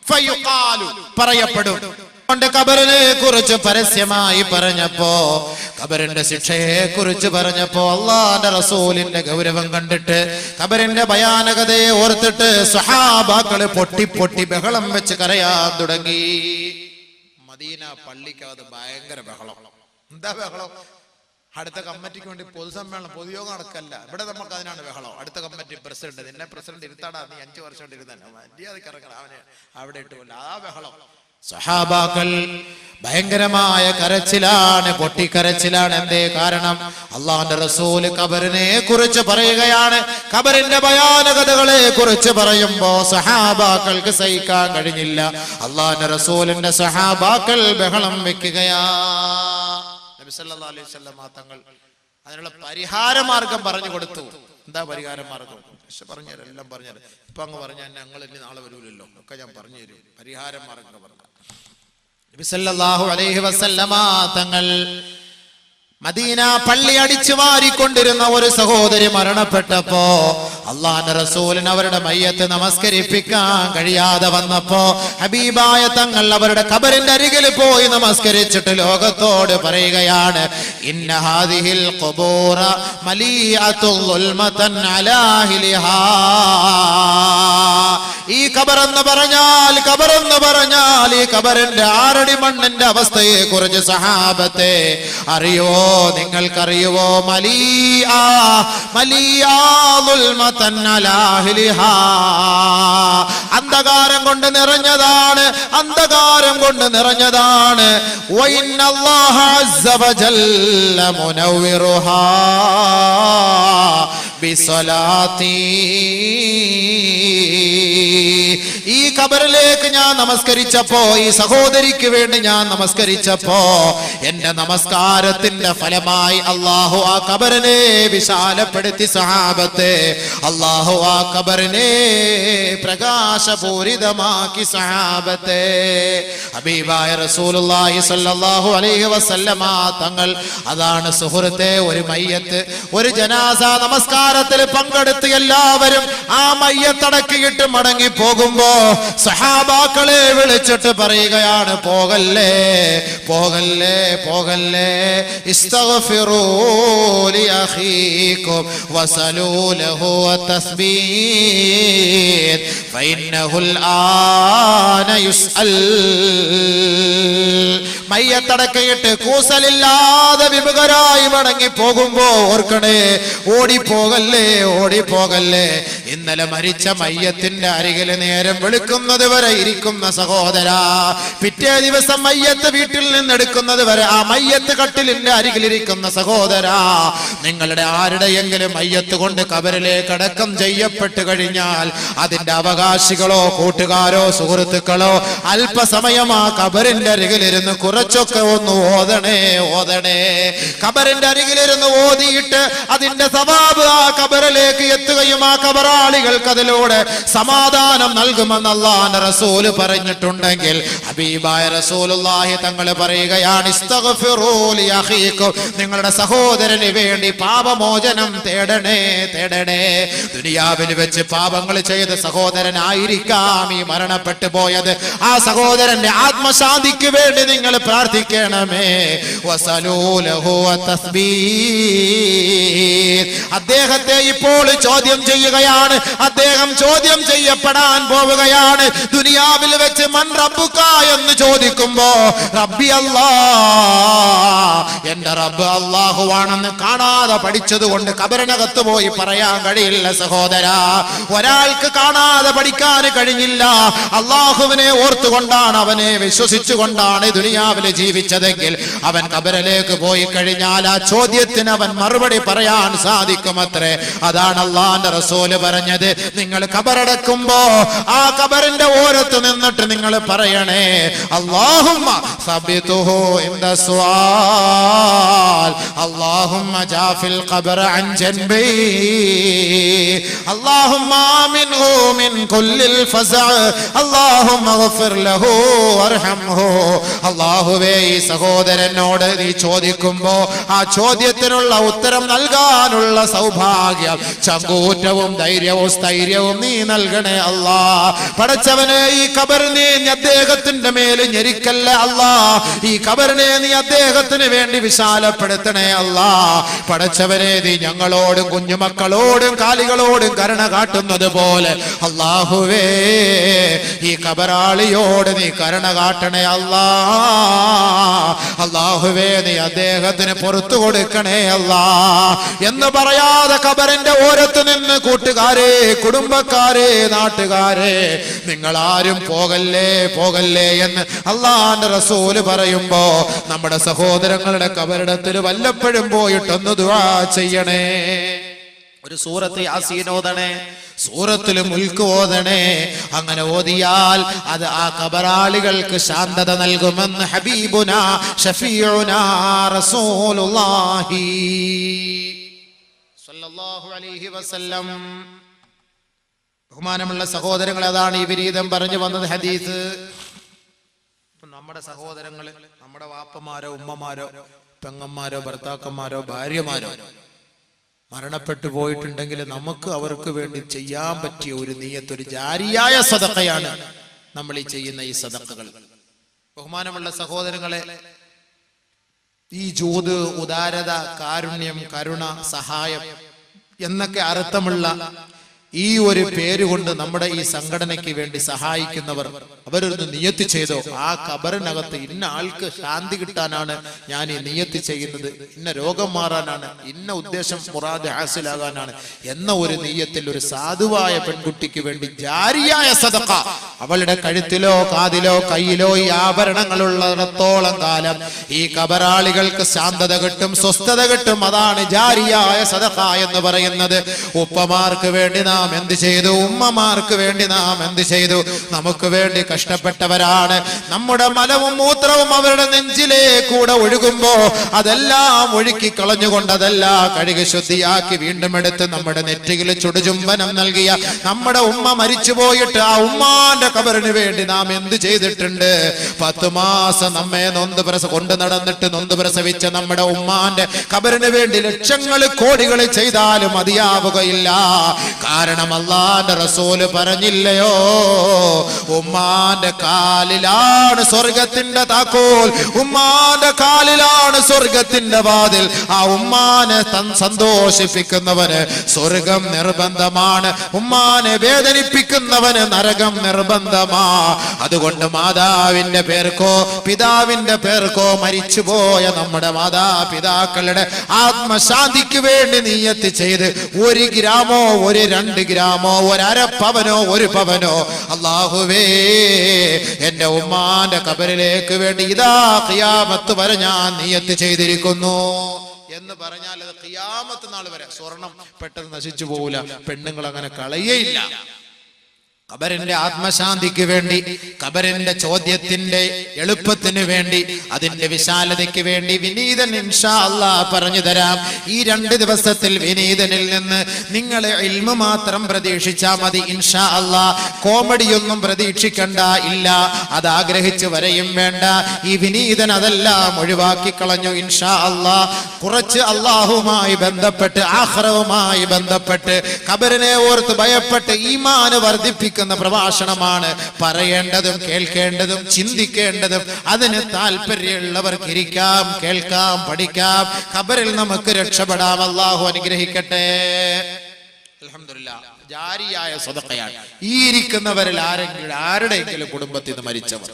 ഫയുഖാലു, പറയപ്പെടും. ഖബറിനെ കുറിച്ച് പരസ്യമായി പറഞ്ഞപ്പോ, ഖബറിന്റെ ശിക്ഷയെ കുറിച്ച് പറഞ്ഞപ്പോ, അല്ലാഹുവിന്റെ റസൂലിന്റെ ഗൗരവം കണ്ടിട്ട്, ഖബറിന്റെ ഭയാനകതയെ ഓർത്തിട്ട് സ്വഹാബാക്കള് പൊട്ടി പൊട്ടി ബഹളം വെച്ച് കരയാൻ തുടങ്ങി. മദീന പള്ളിക്കകത്ത് ഭയങ്കര ബഹളം. എന്താ ബഹളം? അടുത്ത കമ്മിറ്റിക്ക് വേണ്ടി പൊതുസമ്മേളനം, പൊതുയോഗം നടക്കല്ല. ഇവിടെ നമുക്ക് അതിനാണ് ബഹളം. അടുത്ത കമ്മിറ്റി പ്രസിഡന്റ്, നിന്നെ പ്രസിഡന്റ് ഇരുത്താടാ, നീ 5 വർഷം കൊണ്ട് ഇരുത്താൻ മര്യാദക്ക് ഇറങ്ങണം, അവനെ അവിടെ ഇട്ടുമില്ല. ആ ബഹളം. സഹാബാക്കൾ ഭയങ്കരമായ കരച്ചിലാണ്, പൊട്ടിക്കരച്ചിലാണ്. എന്തേ കാരണം? അള്ളാഹുവിന്റെ റസൂൽ ഖബറിനെ കുറിച്ച് പറയുകയാണ്. ഖബറിന്റെ ഭയാനകതകളെ കുറിച്ച് പറയുമ്പോ സഹാബാക്കൾക്ക് സഹിക്കാൻ കഴിഞ്ഞില്ല. അള്ളാഹുവിന്റെ റസൂലിന്റെ സഹാബാക്കൾ ബഹളം വെക്കുകയാ. നബി സല്ലല്ലാഹു അലൈഹി വസല്ലം തങ്ങൾ അതിനുള്ള പരിഹാര മാർഗം പറഞ്ഞു കൊടുത്തു. എന്താ പരിഹാര മാർഗം? പറഞ്ഞുതരാം, എല്ലാം പറഞ്ഞുതരാം. ഇപ്പൊ അങ്ങ് പറഞ്ഞാൽ ഞങ്ങൾ ഇനി നാളെ വരൂലല്ലോ, ഒക്കെ ഞാൻ പറഞ്ഞു തരും. പരിഹാര മാർഗം പറഞ്ഞു. നബി സല്ലല്ലാഹു അലൈഹി വസല്ലമ തങ്ങൾ മദീന പള്ളി അടിച്ചു വാരിക്കൊണ്ടിരുന്ന ഒരു സഹോദരി മരണപ്പെട്ടപ്പോ, അള്ളാഹുവിന്റെ റസൂലിന് അവരുടെ മയ്യത്ത് നമസ്കരിപ്പിക്കാൻ കഴിയാതെ വന്നപ്പോ, ഹബീബായ തങ്ങൾ അവരുടെ ഖബറിന്റെ അരികിൽ പോയി നമസ്കരിച്ചിട്ട് ലോകത്തോട് പറയുകയാണ്, ഇന്ന ഹാദിഹിൽ ഖുബൂറ മലീഅത്തുൽ ളുൽമതൻ അലാ അഹ്ലിഹാ. ഈ ഖബറെന്ന് പറഞ്ഞാൽ ഈ ഖബറിന്റെ 6 അടി മണ്ണിന്റെ അവസ്ഥയെ കുറിച്ച് സഹാബത്തെ അറിയോ? നിങ്ങൾക്കറിയുവോ? അന്ധകാരം കൊണ്ട് നിറഞ്ഞതാണ്, അന്ധകാരം കൊണ്ട് നിറഞ്ഞതാണ്. വഇന്നല്ലാഹ അസ്സ വജല്ല മുനവ്വിറുഹാ ബിസലാത്തി. ഈ ഖബറിലേക്ക് ഞാൻ നമസ്കരിച്ചപ്പോ, ഈ സഹോദരിക്ക് വേണ്ടി ഞാൻ നമസ്കരിച്ചപ്പോ, എന്റെ നമസ്കാരത്തിന്റെ ഫലമായി അല്ലാഹു ആ ഖബറിനെ വിശാലപ്പെടുത്തി. സഹാബത്തെ, അല്ലാഹു ആ ഖബറിനെ പ്രകാശപൂരിതമാക്കി. സഹാബത്തെ, ഹബീബായ റസൂലുള്ളാഹി സ്വല്ലല്ലാഹു അലൈഹി വസല്ലമ തങ്ങൾ, അതാണ് സുഹൃത്തെ, ഒരു മയ്യത്ത്, ഒരു ജനാസ നമസ്കാരത്തിൽ പങ്കെടുത്ത് എല്ലാവരും ആ മയ്യത്തടക്കിയിട്ട് മടങ്ങി പോകുമ്പോ സഹാബാക്കളെ വിളിച്ചിട്ട് പറയുകയാണ്, പോകല്ലേ പോകല്ലേ പോകല്ലേ, ഇസ്തഗ്ഫിറൂ ലി അഖീകും വസലൂ ലഹു തസ്ബീഹ് ഫഇന്നഹുൽ ആന യുസ്അൽ. മയ്യത്തടക്കയിട്ട് കൂസലില്ലാതെ വിമുഖരായി മടങ്ങി പോകുമ്പോ ഓർക്കണേ, ഓടിപ്പോകല്ലേ ഓടിപ്പോകല്ലേ. ഇന്നലെ മരിച്ച മയ്യത്തിന്റെ അരികിൽ നേരം വെളുക്കുന്നത് വരെ ഇരിക്കുന്ന സഹോദരാ, പിറ്റേ ദിവസം മയ്യത്ത് വീട്ടിൽ നിന്നെടുക്കുന്നത് വരെ ആ മയ്യത്ത് കട്ടിലിന്റെ അരികിലിരിക്കുന്ന സഹോദരാ, നിങ്ങളുടെ ആരുടെയെങ്കിലും മയ്യത്ത് കൊണ്ട് ഖബറിലേക്ക് അടക്കം ചെയ്യപ്പെട്ടു കഴിഞ്ഞാൽ അതിന്റെ അവകാശികളോ കൂട്ടുകാരോ സുഹൃത്തുക്കളോ അല്പസമയം ആ ഖബറിന്റെ അരികിലിരുന്ന് കുറച്ചൊക്കെ ഒന്ന് ഓതണേ ഓതണേ. ഖബറിന്റെ അരികിലിരുന്ന് ഓതിയിട്ട് അതിന്റെ സവാബ് ആ ഖബറിലേക്ക് എത്തുകയും ആ ഖബറാളികൾക്ക് അതിലൂടെ സമാധാനം നൽകുമെന്ന് അല്ലാഹുവിന്റെ റസൂൽ പറഞ്ഞിട്ടുണ്ടെങ്കിൽ, ഹബീബായ റസൂലുള്ളാഹി തങ്ങൾ പറയുകയാണ്, ഇസ്തഗ്ഫിറൂ ലി അഖീകും, നിങ്ങളുടെ സഹോദരന് വേണ്ടി പാപമോചനം തേടണേ തേടണേ. ദുനിയാവിൽ വെച്ച് പാപങ്ങൾ ചെയ്ത സഹോദരനായിരിക്കാം ഈ മരണപ്പെട്ടു പോയത്. ആ സഹോദരന്റെ ആത്മശാന്തിക്ക് വേണ്ടി നിങ്ങൾ പ്രാർത്ഥിക്കണമേ. വസലൂ ലഹു തസ്ബീഹ്. അദ്ദേഹത്തെ ഇപ്പോൾ ചോദ്യം ചെയ്യുകയാണ്, അദ്ദേഹം ചോദ്യം ചെയ്യപ്പെടാൻ പോവുകയാണ്. ദുനിയാ ദുനിയാവിൽ വെച്ച് മൻ റബ്ബുക എന്ന് ചോദിക്കുമ്പോ റബ്ബി അല്ലാഹ്, എന്റെ റബ്ബ് അല്ലാഹുവാണെന്ന് കാണാതെ പഠിച്ചത് കൊണ്ട് ഖബറിനകത്ത് പോയി പറയാൻ കഴിയില്ല സഹോദരാ. ഒരാൾക്ക് കാണാതെ പഠിക്കാൻ കഴിഞ്ഞില്ല. അല്ലാഹുവിനെ ഓർത്തുകൊണ്ടാണ്, അവനെ വിശ്വസിച്ചുകൊണ്ടാണ് ദുനിയാവിൽ ജീവിച്ചതെങ്കിൽ അവൻ ഖബറിലേക്ക് പോയി കഴിഞ്ഞാൽ ആ ചോദ്യത്തിന് അവൻ മറുപടി പറയാൻ സാധിക്കുമത്രേ. അതാണ് അല്ലാഹുവിന്റെ റസൂല് പറഞ്ഞത്, നിങ്ങൾ ഖബറടക്കുമ്പോ ആ ഖബറിന്റെ ഓരത്ത് നിന്നിട്ട് നിങ്ങൾ പറയണേ, അല്ലാഹുമ്മ സബ്ബിതുഹു ഇൻദ സുആൽ, അല്ലാഹുമ്മ ജാഫിൽ ഖബറ അൻ ജൻബി, അല്ലാഹുമ്മ ആമിൻഹു മിൻ കുല്ലിൽ ഫസഅ, അല്ലാഹുമ്മ ഗഫിർ ലഹു വർഹംഹു. അല്ലാഹുവേ, ഈ സഹോദരനോട് നീ ചോദിക്കുമ്പോ ആ ചോദ്യത്തിനുള്ള ഉത്തരം നൽകാനുള്ള സൗഭാഗ്യം, ചങ്കൂറ്റവും ധൈര്യവും സ്ഥൈര്യവും നീ നൽകണേ അല്ലാ. പടച്ചവനെ, ഈ ഖബറിനെ നീ അദ്ദേഹത്തിന്റെ മേല് ഞെരിക്കല്ല അല്ലാ. ഈ ഖബറിനെ നീ അദ്ദേഹത്തിന് വേണ്ടി വിശാലപ്പെടുത്തണേ അല്ലാ. പടച്ചവനെ, നീ ഞങ്ങളോടും കുഞ്ഞുമക്കളോടും കാലികളോടും കരുണ കാട്ടുന്നത് പോലെ അല്ലാഹുവേ, ഈ ഖബറാളിയോട് നീ കരുണ കാട്ടണേ അല്ലാ. അല്ലാഹുവേ, നീ അദ്ദേഹത്തിന് പുറത്തു കൊടുക്കണേ അല്ലാ എന്ന് പറയാതെ ഖബറിന്റെ ഓരത്ത് നിന്ന് കൂട്ടുകാരെ, കുടുംബക്കാരെ, നാട്ടുകാരെ, നിങ്ങൾ ആരും പോകല്ലേ പോകല്ലേ എന്ന് അല്ലാഹുവിന്റെ റസൂല് പറയുമ്പോ നമ്മുടെ സഹോദരങ്ങളുടെ ഖബറിടത്തിൽ വല്ലപ്പോഴും പോയിട്ടൊന്ന് ദുആ ചെയ്യണേ. ഒരു സൂറത്ത് യാസീൻ ഓതണേ, സൂറത്തുൽ മുൽക്ക് ഓതണേ. അങ്ങനെ ഓതിയാൽ അത് ആ ഖബറാളികൾക്ക് ശാന്തത നൽകുമെന്ന് ഹബീബുനാ ഷഫീഉനാ റസൂലുള്ളാഹി സ്വല്ലല്ലാഹു അലൈഹി വസല്ലം. ബഹുമാനമുള്ള സഹോദരങ്ങൾ, അതാണ് ഈ വിരീതം പറഞ്ഞു വന്നത് ഹദീസ്. നമ്മുടെ സഹോദരങ്ങൾ, നമ്മുടെ വാപ്പമാരോ ഉമ്മമാരോ പെങ്ങന്മാരോ ഭർത്താക്കന്മാരോ ഭാര്യമാരോ മരണപ്പെട്ടു പോയിട്ടുണ്ടെങ്കിൽ നമുക്ക് അവർക്ക് വേണ്ടി ചെയ്യാൻ പറ്റിയ ഒരു നിയ്യത്ത്, ഒരു ജാരിയായ സദഖയാണ് നമ്മൾ ഈ ചെയ്യുന്ന ഈ സദഖകൾ. ബഹുമാനമുള്ള സഹോദരങ്ങളെ, ഈ ജൂദ്, ഉദാരത, കാരുണ്യം, കരുണ, സഹായം എന്നൊക്കെ അർത്ഥമുള്ള ഈ ഒരു പേരുകൊണ്ട് നമ്മുടെ ഈ സംഘടനയ്ക്ക് വേണ്ടി സഹായിക്കുന്നവർ അവരൊന്ന് നിയത്ത് ചെയ്തോ, ആ ഖബറിനകത്ത് ഇന്ന ആൾക്ക് ശാന്തി കിട്ടാനാണ് ഞാൻ ഈ നിയത്ത് ചെയ്യുന്നത്, ഇന്ന രോഗം മാറാനാണ്, ഇന്ന ഉദ്ദേശം മുറാദ് ഹാസിലാകാനാണ് എന്ന ഒരു നിയത്തിൽ ഒരു സാധുവായ പെൺകുട്ടിക്ക് വേണ്ടി ജാരിയായ സദഖ അവളുടെ കഴുത്തിലോ കാതിലോ കയ്യിലോ ഈ ആഭരണങ്ങളുള്ളിടത്തോളം കാലം ഈ ഖബറാളികൾക്ക് ശാന്തത കിട്ടും, സ്വസ്ഥത കിട്ടും. അതാണ് ജാരിയായ സദഖ എന്ന് പറയുന്നത്. ഉപ്പമാർക്ക് വേണ്ടി നാം എന്ത് ചെയ്തു, ഉമ്മമാർക്ക് വേണ്ടി നാം എന്ത് ചെയ്തു? നമുക്ക് വേണ്ടി കഷ്ടപ്പെട്ടവരാണ്. നമ്മുടെ മലവും മൂത്രവും അവരുടെ നെഞ്ചിലേക്കൂടെ ഒഴുകുമ്പോ അതെല്ലാം ഒഴുക്കി കളഞ്ഞുകൊണ്ട് അതെല്ലാം കഴുകി ശുദ്ധിയാക്കി വീണ്ടും എടുത്ത് നമ്മുടെ നെറ്റിയിൽ ചുടുചുംബനം നൽകിയ നമ്മുടെ ഉമ്മ മരിച്ചുപോയിട്ട് ആ ഉമ്മാന്റെ ഖബറിന് വേണ്ടി നാം എന്ത് ചെയ്തിട്ടുണ്ട്? 10 മാസം നമ്മെ കൊണ്ടു നടന്നിട്ട് നൊന്ത് പ്രസവിച്ച നമ്മുടെ ഉമ്മാന്റെ ഖബറിന് വേണ്ടി ലക്ഷങ്ങൾ കോടികൾ ചെയ്താലും മതിയാവുകയില്ല. കാരണം അല്ലാഹുവിന്റെ റസൂല് പറഞ്ഞില്ലയോ, ഉമ്മാന്റെ കാലിലാണ് സ്വർഗത്തിന്റെ താക്കോൽ, ഉമ്മാന്റെ കാലിലാണ് സ്വർഗത്തിന്റെ വാതിൽ. ആ ഉമ്മാനെ സന്തോഷിപ്പിക്കുന്നവന് സ്വർഗം നിർബന്ധമാണ്, ഉമ്മാനെ വേദനിപ്പിക്കുന്നവന് നരകം നിർബന്ധമാ. അതുകൊണ്ട് മാതാവിന്റെ പേർക്കോ പിതാവിന്റെ പേർക്കോ മരിച്ചുപോയ നമ്മുടെ മാതാപിതാക്കളുടെ ആത്മശാന്തിക്ക് വേണ്ടി നിയ്യത്ത് ചെയ്ത് 1 ഗ്രാമോ 2 ഗ്രാമോ 1/2 പവനോ 1 പവനോ അല്ലാഹുവേ എന്റെ ഉമ്മാന്റെ ഖബറിലേക്ക് വേണ്ടി ഇതാ ഖിയാമത്ത് വരെ ഞാൻ നിയ്യത്ത് ചെയ്തിരിക്കുന്നു എന്ന് പറഞ്ഞാൽ അത് ഖിയാമത്ത് നാൾ വരെ സ്വർണം പെട്ടെന്ന് നശിച്ചു പോകില്ല. പെണ്ണുങ്ങൾ അങ്ങനെ കളയേയില്ല. ഖബറിന്റെ ആത്മശാന്തിക്ക് വേണ്ടി, ഖബറിന്റെ ചോദ്യത്തിന്റെ എളുപ്പത്തിന് വേണ്ടി, അതിന്റെ വിശാലതയ്ക്ക് വേണ്ടി വിനീതൻ ഇൻഷാ അല്ലാഹ് പറഞ്ഞു തരാം. ഈ 2 ദിവസത്തിൽ വിനീതനിൽ നിന്ന് നിങ്ങൾ ഇൽമു മാത്രം പ്രതീക്ഷിച്ചാ മതി ഇൻഷാ അല്ലാഹ്. കോമഡിയൊന്നും പ്രതീക്ഷിക്കണ്ട, ഇല്ല, അത് ആഗ്രഹിച്ച് വരെയും വേണ്ട. ഈ വിനീതൻ അതെല്ലാം ഒഴിവാക്കി കളഞ്ഞു ഇൻഷാ അല്ലാഹ്. കുറച്ച് അല്ലാഹുവുമായി ബന്ധപ്പെട്ട്, ആഖിറവുമായി ബന്ധപ്പെട്ട്, ഖബറിനെ ഓർത്ത് ഭയപ്പെട്ട് ഈമാൻ വർദ്ധിപ്പിക്കുന്ന പ്രഭാഷണമാണ് പറയേണ്ടതും കേൾക്കേണ്ടതും ചിന്തിക്കേണ്ടതും. അതിന് താല്പര്യമുള്ളവർക്ക് ഇരിക്കാം, കേൾക്കാം, പഠിക്കാം. ഖബറിൽ നമുക്ക് രക്ഷപ്പെടാം. അല്ലാഹു അനുഗ്രഹിക്കട്ടെ. അൽഹംദുലില്ലാഹ് ജാരിയായ സദഖയാണ്. ഈ ഇരിക്കുന്നവരിൽ ആരുടെയെങ്കിലും കുടുംബത്തിൽ നിന്ന് മരിച്ചവർ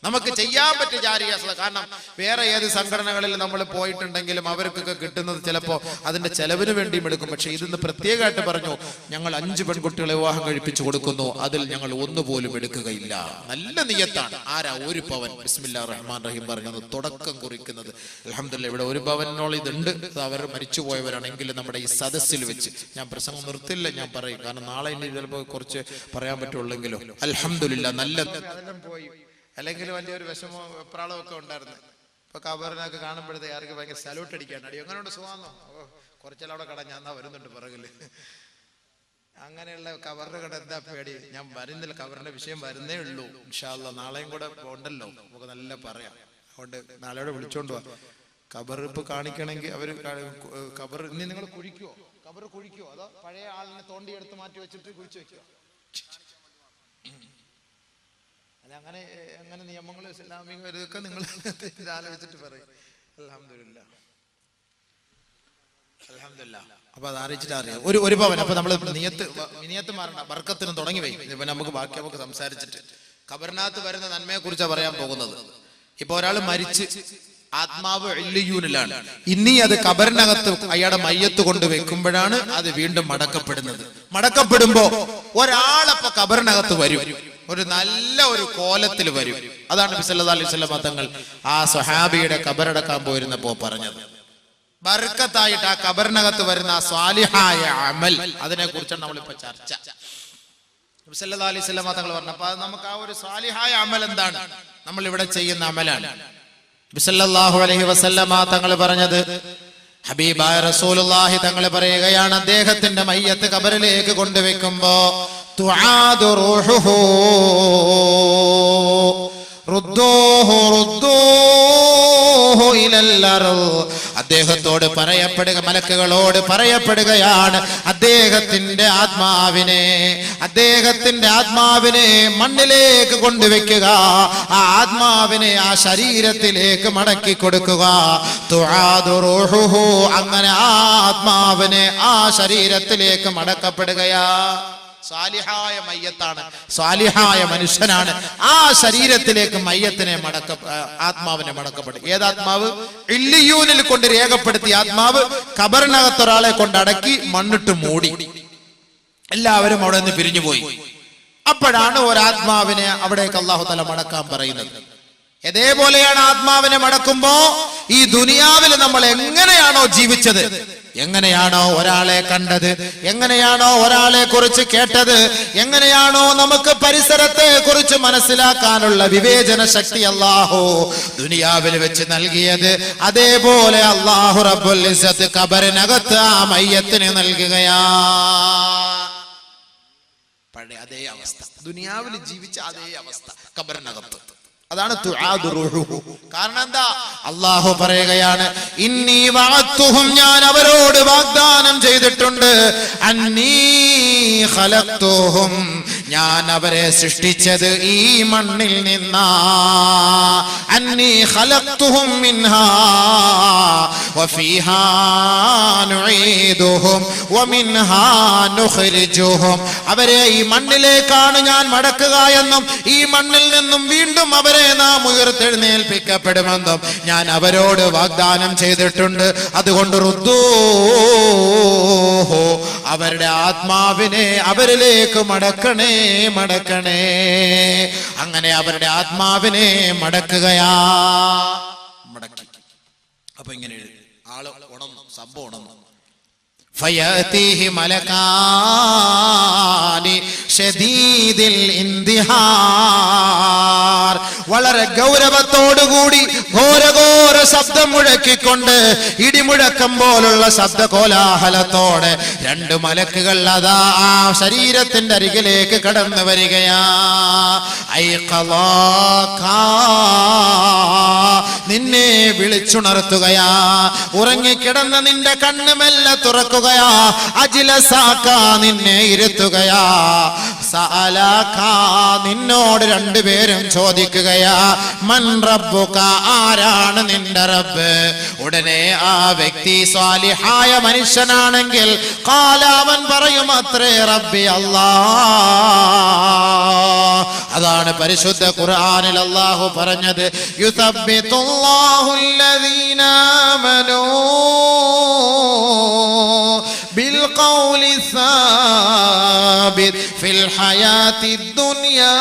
നമുക്ക് ചെയ്യാൻ പറ്റിയ ജാരിയ സദഖ. കാരണം വേറെ ഏത് സംഘടനകളിൽ നമ്മൾ പോയിട്ടുണ്ടെങ്കിലും അവർക്കൊക്കെ കിട്ടുന്നത് ചിലപ്പോൾ അതിന്റെ ചെലവിന് വേണ്ടിയും എടുക്കും. പക്ഷെ ഇതിന്ന് പ്രത്യേകമായിട്ട് പറഞ്ഞു, ഞങ്ങൾ 5 പെൺകുട്ടികളെ വിവാഹം കഴിപ്പിച്ചു കൊടുക്കുന്നു, അതിൽ ഞങ്ങൾ ഒന്നുപോലും എടുക്കുകയില്ല. നല്ല നിയത്താണ്. ആരാ? 1 പവൻ. ബിസ്മില്ലാഹിർ റഹ്മാൻ റഹീം പറഞ്ഞത് തുടക്കം കുറിക്കുന്നത്. അൽഹംദുലില്ലാഹ് ഇവിടെ 1 പവനോളം ഇതുണ്ട്. അവർ മരിച്ചുപോയവരാണെങ്കിൽ നമ്മുടെ ഈ സദസ്സിൽ വെച്ച് ഞാൻ പ്രസംഗം നിർത്തില്ല, ഞാൻ പറയും. കാരണം നാളെ ഇനി ചിലപ്പോൾ കുറച്ച് പറയാൻ പറ്റുള്ളെങ്കിലും അൽഹംദുലില്ലാഹ് നല്ല പോയി. അല്ലെങ്കിൽ വലിയൊരു വിഷമോ വെപ്രാളവും ഒക്കെ ഉണ്ടായിരുന്നു. ഇപ്പൊ കബറിനൊക്കെ കാണുമ്പോഴത്തേക്ക് ആർക്ക് ഭയങ്കര സല്യൂട്ട് അടിക്കാണ്. അടി എങ്ങനെയുണ്ട്, സുഖമാണോ? കുറച്ചെല്ലാം അവിടെ കട ഞാൻ വരുന്നുണ്ട് പിറകില്. അങ്ങനെയുള്ള കബറിന്റെ കട എന്താ പേടി? ഞാൻ വരുന്നില്ല, കബറിന്റെ വിഷയം വരുന്നേ ഉള്ളൂ. ഇൻഷാ അല്ലാഹ് നാളെയും കൂടെ ഉണ്ടല്ലോ, നമുക്ക് നല്ല പറയാം. അതുകൊണ്ട് നാളെയോടെ വിളിച്ചോണ്ട് പോവാ. കബർ ഇപ്പൊ കാണിക്കണമെങ്കിൽ അവര് കബർ ഇനി നിങ്ങൾ കുഴിക്കുവോ? കബർ കുഴിക്കുവോ? അതോ പഴയ ആളിനെ തോണ്ടിയെടുത്ത് മാറ്റി വെച്ചിട്ട് കുഴിച്ചു വെക്കുവോ? അങ്ങനെ അങ്ങനെ നിയമങ്ങൾ ഇസ്ലാമിക ഇതൊക്കെ നിങ്ങൾ ആലോചിച്ചിട്ട് പറയും. അൽഹംദുലില്ലാഹ് അൽഹംദുലില്ലാഹ്. അപ്പൊ അത് അറിയിച്ചിട്ട് അറിയാം. ഒരു പവൻ. അപ്പൊ നമ്മള് നിയത്ത് മാറണ്ട, ബർക്കത്തിന് തുടങ്ങി വരും. ഇപ്പൊ നമുക്ക് സംസാരിച്ചിട്ട് ഖബറിനകത്ത് വരുന്ന നന്മയെ കുറിച്ചാണ് പറയാൻ പോകുന്നത്. ഇപ്പൊ ഒരാൾ മരിച്ച് ആത്മാവ് ഇല്ലിയൂനിലാണ്. ഇനി അത് ഖബറിനകത്ത് അയാളുടെ മയ്യത്ത് കൊണ്ട് വെക്കുമ്പോഴാണ് അത് വീണ്ടും മടക്കപ്പെടുന്നത്. മടക്കപ്പെടുമ്പോ ഒരാളപ്പൊ ഖബറിനകത്ത് വരും, ഒരു നല്ല ഒരു കോലത്തിൽ വരും. അതാണ് നബി സല്ലല്ലാഹു അലൈഹി വസല്ലം തങ്ങൾ ആ സ്വഹാബിയുടെ ഖബറടക്കാൻ പോയിരുന്നപ്പോ പറഞ്ഞത്. ബർക്കത്തായിട്ട് ആ ഖബറിനകത്ത് വരുന്ന ആ സ്വാലിഹായ അമൽ, അതിനെ കുറിച്ചാണ് നമ്മളിപ്പോ ചർച്ച. നബി സല്ലല്ലാഹു അലൈഹി വസല്ലം തങ്ങൾ പറഞ്ഞപ്പോ നമുക്ക് ആ ഒരു സ്വാലിഹായ അമൽ എന്താണ്? നമ്മൾ ഇവിടെ ചെയ്യുന്ന അമലാണ്. നബി സല്ലല്ലാഹു അലൈഹി വസല്ലം തങ്ങൾ പറഞ്ഞത്, ഹബീബായ റസൂലുള്ളാഹി തങ്ങൾ പറയുകയാണ്, അദ്ദേഹത്തിന്റെ മയ്യത്ത് ഖബറിലേക്ക് കൊണ്ടുവെക്കുമ്പോ തുആദു റൂഹുഹു റുദ്ദൂഹു റുദ്ദൂഹു ഇലൽ അർദ്. അദ്ദേഹത്തോട് പറയപ്പെടുക, മലക്കുകളോട് പറയപ്പെടുകയാണ്, അദ്ദേഹത്തിന്റെ ആത്മാവിനെ മണ്ണിലേക്ക് കൊണ്ടുവെക്കുക, ആ ആത്മാവിനെ ആ ശരീരത്തിലേക്ക് മടക്കി കൊടുക്കുക. തുആദു റൂഹുഹു, അങ്ങനെ ആ ആത്മാവിനെ ആ ശരീരത്തിലേക്ക് മടക്കപ്പെടുകയാ. സാലിഹായ മയ്യത്താണ്, സാലിഹായ മനുഷ്യനാണ്. ആ ശരീരത്തിലേക്ക് മയ്യത്തിനെ ആത്മാവിനെ മടക്കപ്പെടും. ഏതാത്മാവ്? ഇല്ലിയൂനിൽ കൊണ്ട് രേഖപ്പെടുത്തിയ ആത്മാവ് ഖബറിനകത്ത് ഒരാളെ കൊണ്ടടക്കി മണ്ണിട്ട് മൂടി, എല്ലാവരും അവിടെ നിന്ന് പിരിഞ്ഞുപോയി. അപ്പോഴാണ് ഒരാത്മാവിനെ അവിടേക്ക് അല്ലാഹു തആല മടക്കാൻ പറയുന്നത്. ഇതേപോലെയാണ് ആത്മാവിനെ മടക്കുമ്പോ ഈ ദുനിയാവിൽ നമ്മൾ എങ്ങനെയാണോ ജീവിച്ചത്, എങ്ങനെയാണോ ഒരാളെ കണ്ടത്, എങ്ങനെയാണോ ഒരാളെ കുറിച്ച് കേട്ടത്, എങ്ങനെയാണോ നമുക്ക് പരിസരത്തെ കുറിച്ച് മനസ്സിലാക്കാനുള്ള വിവേചന ശക്തി അല്ലാഹു ദുനിയാവിൽ വെച്ച് നൽകിയത്, അതേപോലെ അല്ലാഹു റബ്ബുൽ ഇസ്സത്ത് ഖബറിനകത്ത് ആ മയ്യത്തിന് നൽകുകയാ. പഴയ അതേ അവസ്ഥ, ദുനിയാവിൽ ജീവിച്ച അതേ അവസ്ഥ ഖബറിനകത്ത്. അതാണ് തുആദു റൂഹുഹു. കാരണം എന്താ? അല്ലാഹു പറയുകയാണ്, ഇന്നി വഅദ്തുഹും, ഞാൻ അവരോട് വാഗ്ദാനം ചെയ്തിട്ടുണ്ട്, അന്നീ ഖലഖ്തുഹും, ഞാൻ അവരെ സൃഷ്ടിച്ചത് ഈ മണ്ണിൽ നിന്നാ. അന്നീ ഖലഖ്തുഹും മിൻഹാ വഫീഹാ നുഈദുഹും വമിൻഹാ നുഖ്രിജുഹും. അവരെ ഈ മണ്ണിലേക്കാണ് ഞാൻ മടക്കുക എന്നും ഈ മണ്ണിൽ നിന്നും വീണ്ടും അവരെ നാം ഉയർത്തെഴുന്നേൽപ്പിക്കപ്പെടുമെന്നും ഞാൻ അവരോട് വാഗ്ദാനം ചെയ്തിട്ടുണ്ട്. അതുകൊണ്ട് റുദ്ദൂഹു, അവരുടെ ആത്മാവിനെ അവരിലേക്ക് മടക്കണേ, മടക്കണേ. അങ്ങനെ അവരുടെ ആത്മാവിനെ മടക്കുകയാ. മടക്കി. അപ്പൊ ഇങ്ങനെ ആള് ഉണർന്നു, സംഭവം ഉണർന്നു. ഫയഅതീഹി മലകാനി ശദീദിൽ ഇന്തിഹാർ, വളരെ ഗൗരവത്തോടുകൂടി ഘോരഘോര ശബ്ദം മുഴക്കിക്കൊണ്ട്, ഇടിമുഴക്കം പോലുള്ള ശബ്ദ കോലാഹലത്തോടെ 2 മലക്കുകൾ അതാ ആ ശരീരത്തിന്റെ അരികിലേക്ക് കടന്നു വരികയാ. നിന്നെ വിളിച്ചുണർത്തുകയാ, ഉറങ്ങിക്കിടന്ന നിന്റെ കണ്ണ് മെല്ലെ തുറക്കുകയാ, അജ്ലസാക, നിന്നെ ഇരുത്തുകയാ. സഅലക നിന്നോട് രണ്ടുപേരും ചോദിക്കുകയാ മൻ റബ്ബുക ആരാണ് നിന്റെ റബ്ബ് ഉടനെ ആ വ്യക്തി സ്വാലിഹായ മനുഷ്യനാണെങ്കിൽ ഖാല അവൻ പറയും അത്രേ റബ്ബി അല്ലാഹ് അതാണ് പരിശുദ്ധ ഖുർആനിൽ അല്ലാഹു പറഞ്ഞത് യുസബ്ബിതുല്ലാഹുല്ലദീന ആമനൂ بالقول الثابت في الحياة الدنيا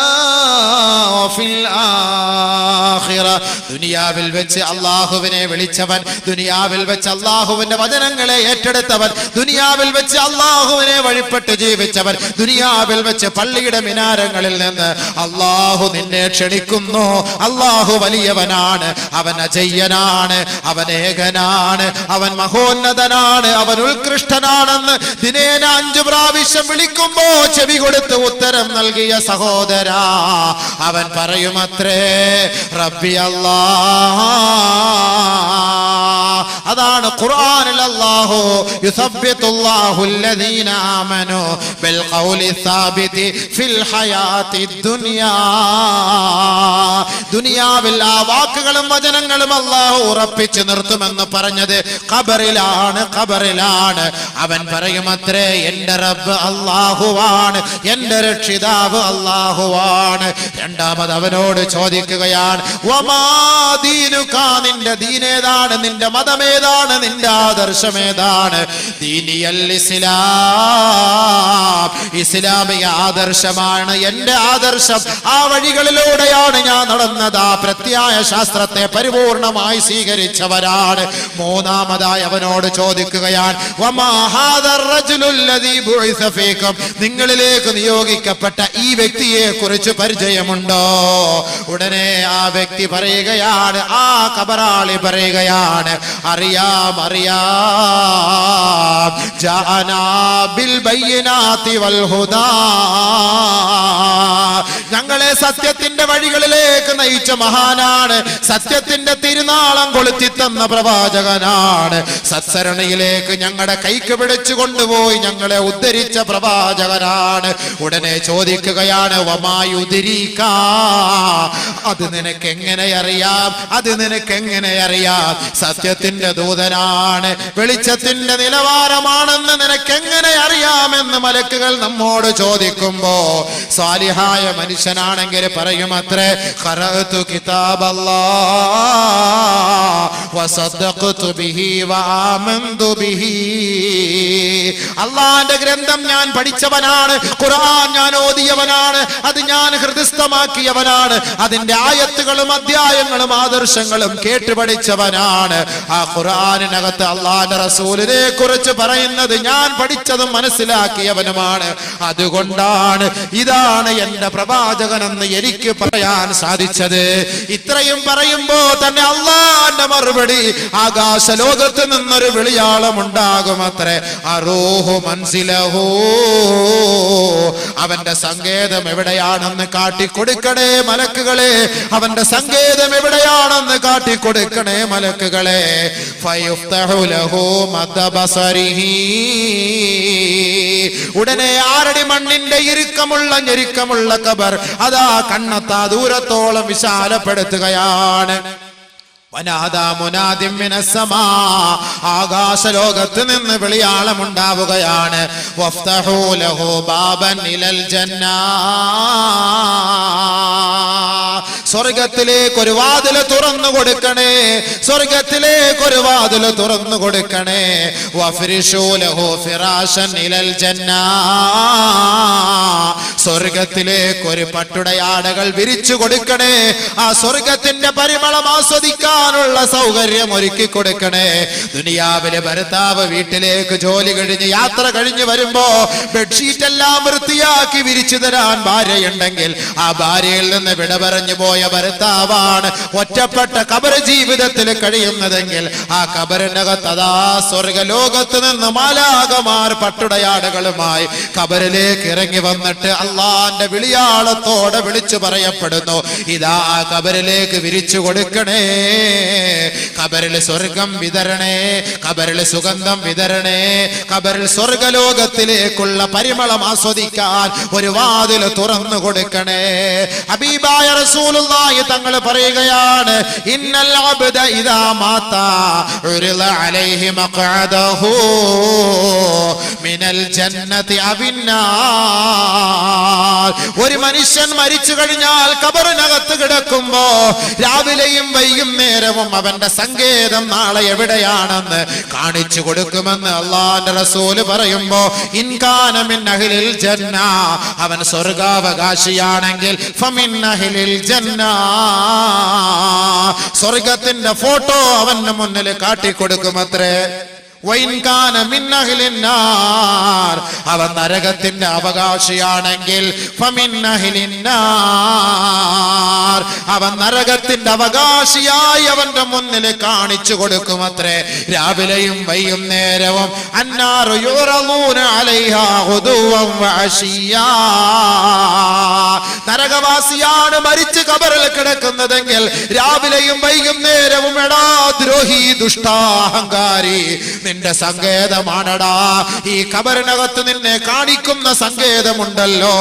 وفي الآخرة ദുനിയാവിൽ വെച്ച് അല്ലാഹുവിനെ വിളിച്ചവൻ ദുനിയാവിൽ വെച്ച് അല്ലാഹുവിന്റെ വചനങ്ങളെ ഏറ്റെടുത്തവൻ ദുനിയാവിൽ വെച്ച് അല്ലാഹുവിനെ വഴിപ്പെട്ട് ജീവിച്ചവൻ ദുനിയാവിൽ വെച്ച് പള്ളിയുടെ മിനാരങ്ങളിൽ നിന്ന് അല്ലാഹു നിന്നെ ക്ഷണിക്കുന്നു അല്ലാഹു വലിയവനാണ് അവൻ അജയ്യനാണ് അവൻ ഏകനാണ് അവൻ മഹോന്നതനാണ് അവൻ ഉത്കൃഷ്ടനാണെന്ന് ദിനേന 5 പ്രാവശ്യം വിളിക്കുമ്പോ ചെവി കൊടുത്ത് ഉത്തരം നൽകിയ സഹോദരാ അവൻ പറയുമത്രേ റബ്ബി അല്ലാഹ് അതാണ് ഖുർആനിൽ അല്ലാഹു യുസബ്ബിതുല്ലാഹുല്ലദീന ആമനൂ ബിൽ ഖൗലി സാബിതി ഫിൽ ഹയാത്തി ദുനിയാ ദുനിയാവിൽ ആ വാക്കുകളും വചനങ്ങളും അല്ലാഹു ഉറപ്പിച്ചു നിർത്തുമെന്ന് പറഞ്ഞത് ഖബറിലാണ് അവൻ പറയുമത്രേ എന്റെ റബ്ബ് അല്ലാഹുവാണ് എന്റെ രക്ഷിതാവ് അല്ലാഹുവാണ് രണ്ടാമത് അവനോട് ചോദിക്കുകയാണ് വമാ ദീനുക നിന്റെ ദീനേതാണ് നിന്റെ മതമേതാണ് നിന്റെ ആദർശമേതാണ് ദീനിയൽ ഇസ്ലാം ഇസ്ലാമിക ആദർശമാണ് എന്റെ ആദർശം ആ വഴികളിലൂടെയാണ് ഞാൻ നടന്നത് ആ പ്രത്യായ ശാസ്ത്രത്തെ പരിപൂർണമായി സ്വീകരിച്ചവരാണ് മൂന്നാമതായി അവനോട് ചോദിക്കുകയാണ് വമാ ഹാദർ റജുലുല്ലദീ ബുഇസ ഫീകും നിങ്ങളിലേക്ക് നിയോഗിക്കപ്പെട്ട ഈ വ്യക്തിയെ കുറിച്ച് പരിചയമുണ്ടോ ഉടനെ ആ വ്യക്തി പറയുകയാണ് ആ ഖബറാളി പറയുകയാണ് അറിയാം ജാഅനാ ബിൽ ബയ്യിനാതി വൽ ഹുദാ ഞങ്ങളെ സത്യത്തിന്റെ വഴികളിലേക്ക് നയിച്ച മഹാനാണ് സത്യത്തിന്റെ തിരുനാളം കൊളുത്തി തന്ന പ്രവാചകനാണ് സത്സരണിയിലേക്ക് ഞങ്ങളുടെ കൈക്ക് പിടിച്ചു കൊണ്ടുപോയി ഞങ്ങളെ ഉദ്ധരിച്ച പ്രവാചകനാണ് ഉടനെ ചോദിക്കുകയാണ് വമായുദ്രീക അത് നിനക്ക് എങ്ങനെ അറിയാം സത്യത്തിന്റെ ദൂതനാണ് വെളിച്ചത്തിന്റെ നിലവാരമാണെന്ന് നിനക്ക് എങ്ങനെ അറിയാമെന്ന് മലക്കുകൾ നമ്മോട് ചോദിക്കുമ്പോ സാലിഹായ മനുഷ്യനാണെങ്കിൽ പറയുമത്രേ ഖറഅതു കിതാബല്ലാഹ് വസദ്ദഖതു ബിഹി വആമന്തു ബിഹി അല്ലാഹുവിന്റെ ഗ്രന്ഥം ഞാൻ പഠിച്ചവനാണ് ഖുർആൻ ഞാൻ ഓതിയവനാണ് അത് ഞാൻ ഹൃദയസ്ഥമാക്കിയവനാണ് അതിന്റെ ആയത്തുകളും അധ്യായങ്ങളും ആദർശങ്ങളും കേട്ടുപഠിച്ചവനാണ് ആ ഖുർആനിനകത്ത് അല്ലാഹുവിന്റെ റസൂലിനെ കുറിച്ച് പറയുന്നത് ഞാൻ പഠിച്ചതും മനസ്സിലാക്കിയവനുമാണ് അതുകൊണ്ടാണ് ഇതാണ് എന്റെ പ്രവാചകനെന്ന് എനിക്ക് പറയാൻ സാധിച്ചത് ഇത്രയും പറയുമ്പോ തന്നെ അല്ലാഹുവിന്റെ മറുപടി ആകാശ ലോകത്ത് നിന്നൊരു വിളിയാളം ഉണ്ടാകുമത്രേ അറൂഹു മൻസിലഹു അവന്റെ സങ്കേതം എവിടെയാണെന്ന് കാട്ടിക്കൊടുക്കണേ മലക്കുകളെ അവന്റെ സങ്കേതം എവിടെയാണെന്ന് കാട്ടിക്കൊടുക്കണേ മലക്കുകളെ ഫയുഫ്തഹു ലഹു മദ്ബസരിഹി ഉടനെ 6 അടി മണ്ണിന്റെ ഞെരുക്കമുള്ള ഖബർ അതാ കണ്ണെത്താ ദൂരത്തോളം വിശാലപ്പെടുത്തുകയാണ് ആകാശ ലോകത്ത് നിന്ന് വിളിയാളം ഉണ്ടാവുകയാണ് വഫ്തഹൂ ലഹു ബാബൻ ഇലൽ ജന്നാ സ്വർഗത്തിലേക്ക് ഒരു വാതിൽ തുറന്നു കൊടുക്കണേ വഫ്രിഷൂ ലഹു ഫിറാശൻ ഇലൽ ജന്നാ സ്വർഗത്തിലേക്ക് ഒരു പട്ടുടയാടകൾ വിരിച്ചു കൊടുക്കണേ ആ സ്വർഗത്തിന്റെ പരിമളം ആസ്വദിക്കാനുള്ള സൗകര്യം ഒരുക്കി കൊടുക്കണേ ദുനിയാവിലെ ഭർത്താവ് വീട്ടിലേക്ക് ജോലി കഴിഞ്ഞ് യാത്ര കഴിഞ്ഞ് വരുമ്പോ ബെഡ്ഷീറ്റ് എല്ലാം വൃത്തിയാക്കി വിരിച്ചു തരാൻ ഭാര്യയുണ്ടെങ്കിൽ ആ ഭാര്യയിൽ നിന്ന് വിട പറഞ്ഞു പോയ ഭർത്താവാണ് ഒറ്റപ്പെട്ട ഖബർ ജീവിതത്തിൽ കഴിയുന്നതെങ്കിൽ ആ ഖബറിനകത്ത് അതാ സ്വർഗലോകത്ത് നിന്ന് മാലാഖമാർ പട്ടുടയാടകളുമായി ഖബറിലേക്ക് ഇറങ്ങി വന്നിട്ട് അള്ളാന്റെ വിളിയാളത്തോടെ വിളിച്ചു പറയപ്പെടുന്നു ഇതാ ഖബറിലേക്ക് വിരിച്ചു കൊടുക്കണേ ഖബറിൽ സ്വർഗം വിതരണേ, ഖബറിൽ സുഗന്ധം വിതരണേ, ഖബറിൽ സ്വർഗലോകത്തിലേക്കുള്ള പരിമളം ആസ്വദിക്കാൻ ഒരു വാതിൽ തുറന്നു കൊടുക്കണേ. ഹബീബായ റസൂലുള്ളാഹി തങ്ങൾ പറയുകയാണ്, ഇന്നൽ അബ്ദ ഇദാ മാത ഉരിള അലൈഹി മഖഅദഹു മിനൽ ജന്നതി അവിന്നാർ. ഒരു മനുഷ്യൻ മരിച്ചു കഴിഞ്ഞാൽ ഖബറിനകത്ത് കിടക്കുമ്പോ രാവിലെയും വൈകുന്നേരവും അവന്റെ സങ്കേതം നാളെ എവിടെയാണെന്ന് കാണിച്ചു കൊടുക്കുമെന്ന് അല്ലാഹുവിന്റെ റസൂല് പറയുമ്പോ, ഇൻ കാന മിൻ അഹ്ലിൽ ജന്ന, അവൻ സ്വർഗാവകാശിയാണെങ്കിൽ ഫമിൻ അഹ്ലിൽ ജന്ന, സ്വർഗത്തിന്റെ ഫോട്ടോ അവന്റെ മുന്നിൽ കാട്ടിക്കൊടുക്കുമത്രേ. വൈൻ കാന മിൻ അഹ്ലിൻ നാർ, അവൻ നരകത്തിന്റെ അവകാശിയാണെങ്കിൽ ഫമിൻ അഹ്ലിൻ നാർ, അവൻ നരകത്തിന്റെ അവകാശിയായി അവന്റെ മുന്നിൽ കാണിച്ചു കൊടുക്കുമത്രേ. രാവിലെയും വൈകുന്നേരവും അന്നാറു യുറളൂന അലൈഹാ ഗുദുവൻ വഅശിയാ. നരകവാസിയാണ് മരിച്ച് ഖബറിൽ കിടക്കുന്നതെങ്കിൽ രാവിലെയും വൈകുന്നേരവും എടാ ദ്രോഹി, ദുഷ്ടാഹങ്കാരി, നിന്റെ സങ്കേതമാണടാ. ഈ ഖബറിനകത്ത് നിന്നെ കാണിക്കുന്ന സങ്കേതമുണ്ടല്ലോ,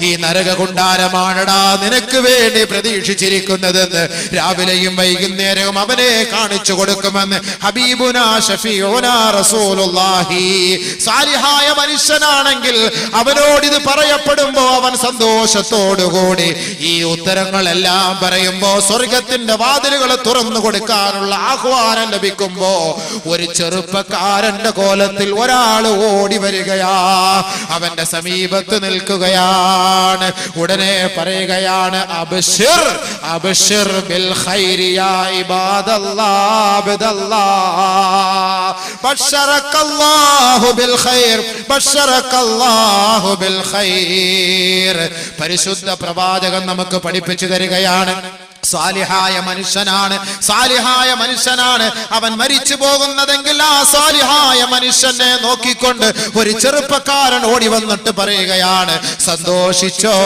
ഈ നരകകുണ്ടാരമാണടാ നിനക്ക് വേണ്ടി പ്രതീക്ഷിച്ചിരിക്കുന്നതെന്ന് രാവിലെയും വൈകുന്നേരവും അവനെ കാണിച്ചു കൊടുക്കുമെന്ന് ഹബീബുനാ ഷഫീഉനാ റസൂലുള്ളാഹി. സാലിഹായ മനുഷ്യനാണെങ്കിൽ അവനോടിത് പറയപ്പെടുമ്പോ അവൻ സന്തോഷത്തോടുകൂടി ഈ ഉത്തരങ്ങളെല്ലാം പറയുമ്പോ സ്വർഗത്തിന്റെ വാതിലുകൾ തുറന്നു കൊടുക്കാനുള്ള ആഹ്വാനം ലഭിക്കുമ്പോ ഒരു ചെറുപ്പക്കാരന്റെ കോലത്തിൽ ഒരാൾ ഓടി വരികയാ, അവന്റെ സമീപത്ത് നിൽക്കുകയാണ്. ഉടനെ പറയുകയാണ്, അബ്ശിർ അബ്ശിർ ബിൽ ഖൈരി യാ ഇബാദല്ലാഹ് അബ്ദല്ലാഹ്, ബശറക്കല്ലാഹു ബിൽ ഖൈർ, ബശറക്കല്ലാഹു ബിൽ ഖൈർ. പരിശുദ്ധ പ്രവാചകൻ നമുക്ക് പഠിപ്പിച്ചു തരികയാണ്, സാലിഹായ മനുഷ്യനാണ്, സാലിഹായ മനുഷ്യനാണ് അവൻ മരിച്ചു പോകുന്നതെങ്കിൽ ആ സാലിഹായ മനുഷ്യനെ നോക്കിക്കൊണ്ട് ഒരു ചെറുപ്പക്കാരൻ ഓടി വന്നിട്ട് പറയുകയാണ്, സന്തോഷിച്ചോ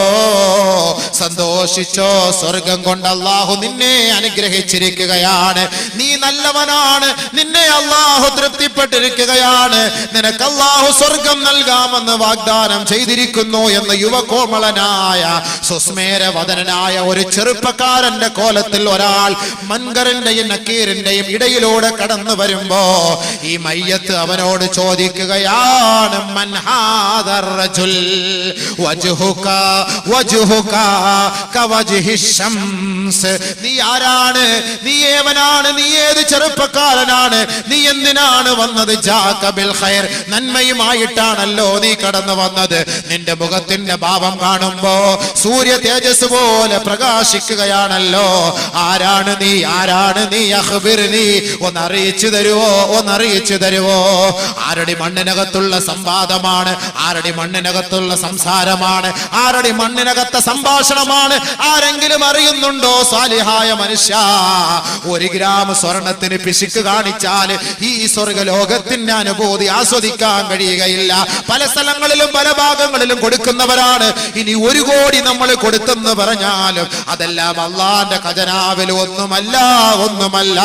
സന്തോഷിച്ചോ, സ്വർഗം കൊണ്ട് അല്ലാഹു നിന്നെ അനുഗ്രഹിച്ചിരിക്കുകയാണ്, നീ നല്ലവനാണ്, നിന്നെ അല്ലാഹു തൃപ്തിപ്പെട്ടിരിക്കുകയാണ്, നിനക്ക് അല്ലാഹു സ്വർഗം നൽകാമെന്ന് വാഗ്ദാനം ചെയ്തിരിക്കുന്നു എന്ന് യുവകോമളനായ സുസ്മേരവദനായ ഒരു ചെറുപ്പക്കാരൻ കോലത്തിൽ ഒരാൾ മൻകറിന്റെയും നക്കീറിന്റെയും ഇടയിലൂടെ കടന്നു വരുമ്പോ ഈ മയ്യത്ത് അവനോട് ചോദിക്കുകയാണ്, മൻ ഹാദർ റജുൽ വജ്ഹുക വജ്ഹുക കവജ്ഹി ശംസ്. നീ ആരാണ്, നീ ഏവനാണ്, നീ ഏത് ചെറുപ്പക്കാരനാണ്, നീ എന്തിനാണ് വന്നത്? ജാക ബിൽ ഖൈർ, നന്മയുമായിട്ടാണല്ലോ നീ കടന്നു വന്നത്. നിന്റെ മുഖത്തിന്റെ ഭാവം കാണുമ്പോ സൂര്യ തേജസ് പോലെ പ്രകാശിക്കുകയാണല്ലോ. ആരാണ് നീ, ആരാണ് നീ? അഖ്ബിർനി, ഒന്ന് അറിയിച്ചു തരുവോ, ഒന്ന് അറിയിച്ചു തരുവോ? ആരുടെ മണ്ണിനകത്തുള്ള സംവാദമാണ്, ആരുടെ മണ്ണിനകത്തുള്ള സംസാരമാണ്, ആരുടെ മണ്ണിനകത്തെ സംഭാഷണമാണ് ആരെങ്കിലും അറിയുന്നുണ്ടോ? സാലിഹായ മനുഷ്യ, 1 ഗ്രാം സ്വർണത്തിന് പിശുക്ക് കാണിച്ചാൽ ഈ സ്വർഗലോകത്തിന്റെ അനുഭൂതി ആസ്വദിക്കാൻ കഴിയുകയില്ല. പല സ്ഥലങ്ങളിലും പല ഭാഗങ്ങളിലും കൊടുക്കുന്നവരാണ്. ഇനി 1 കോടി നമ്മൾ കൊടുത്തെന്ന് പറഞ്ഞാലും അതെല്ലാം അള്ളാന്റെ ഖജനാവിൽ ഒന്നുമല്ല, ഒന്നുമല്ല.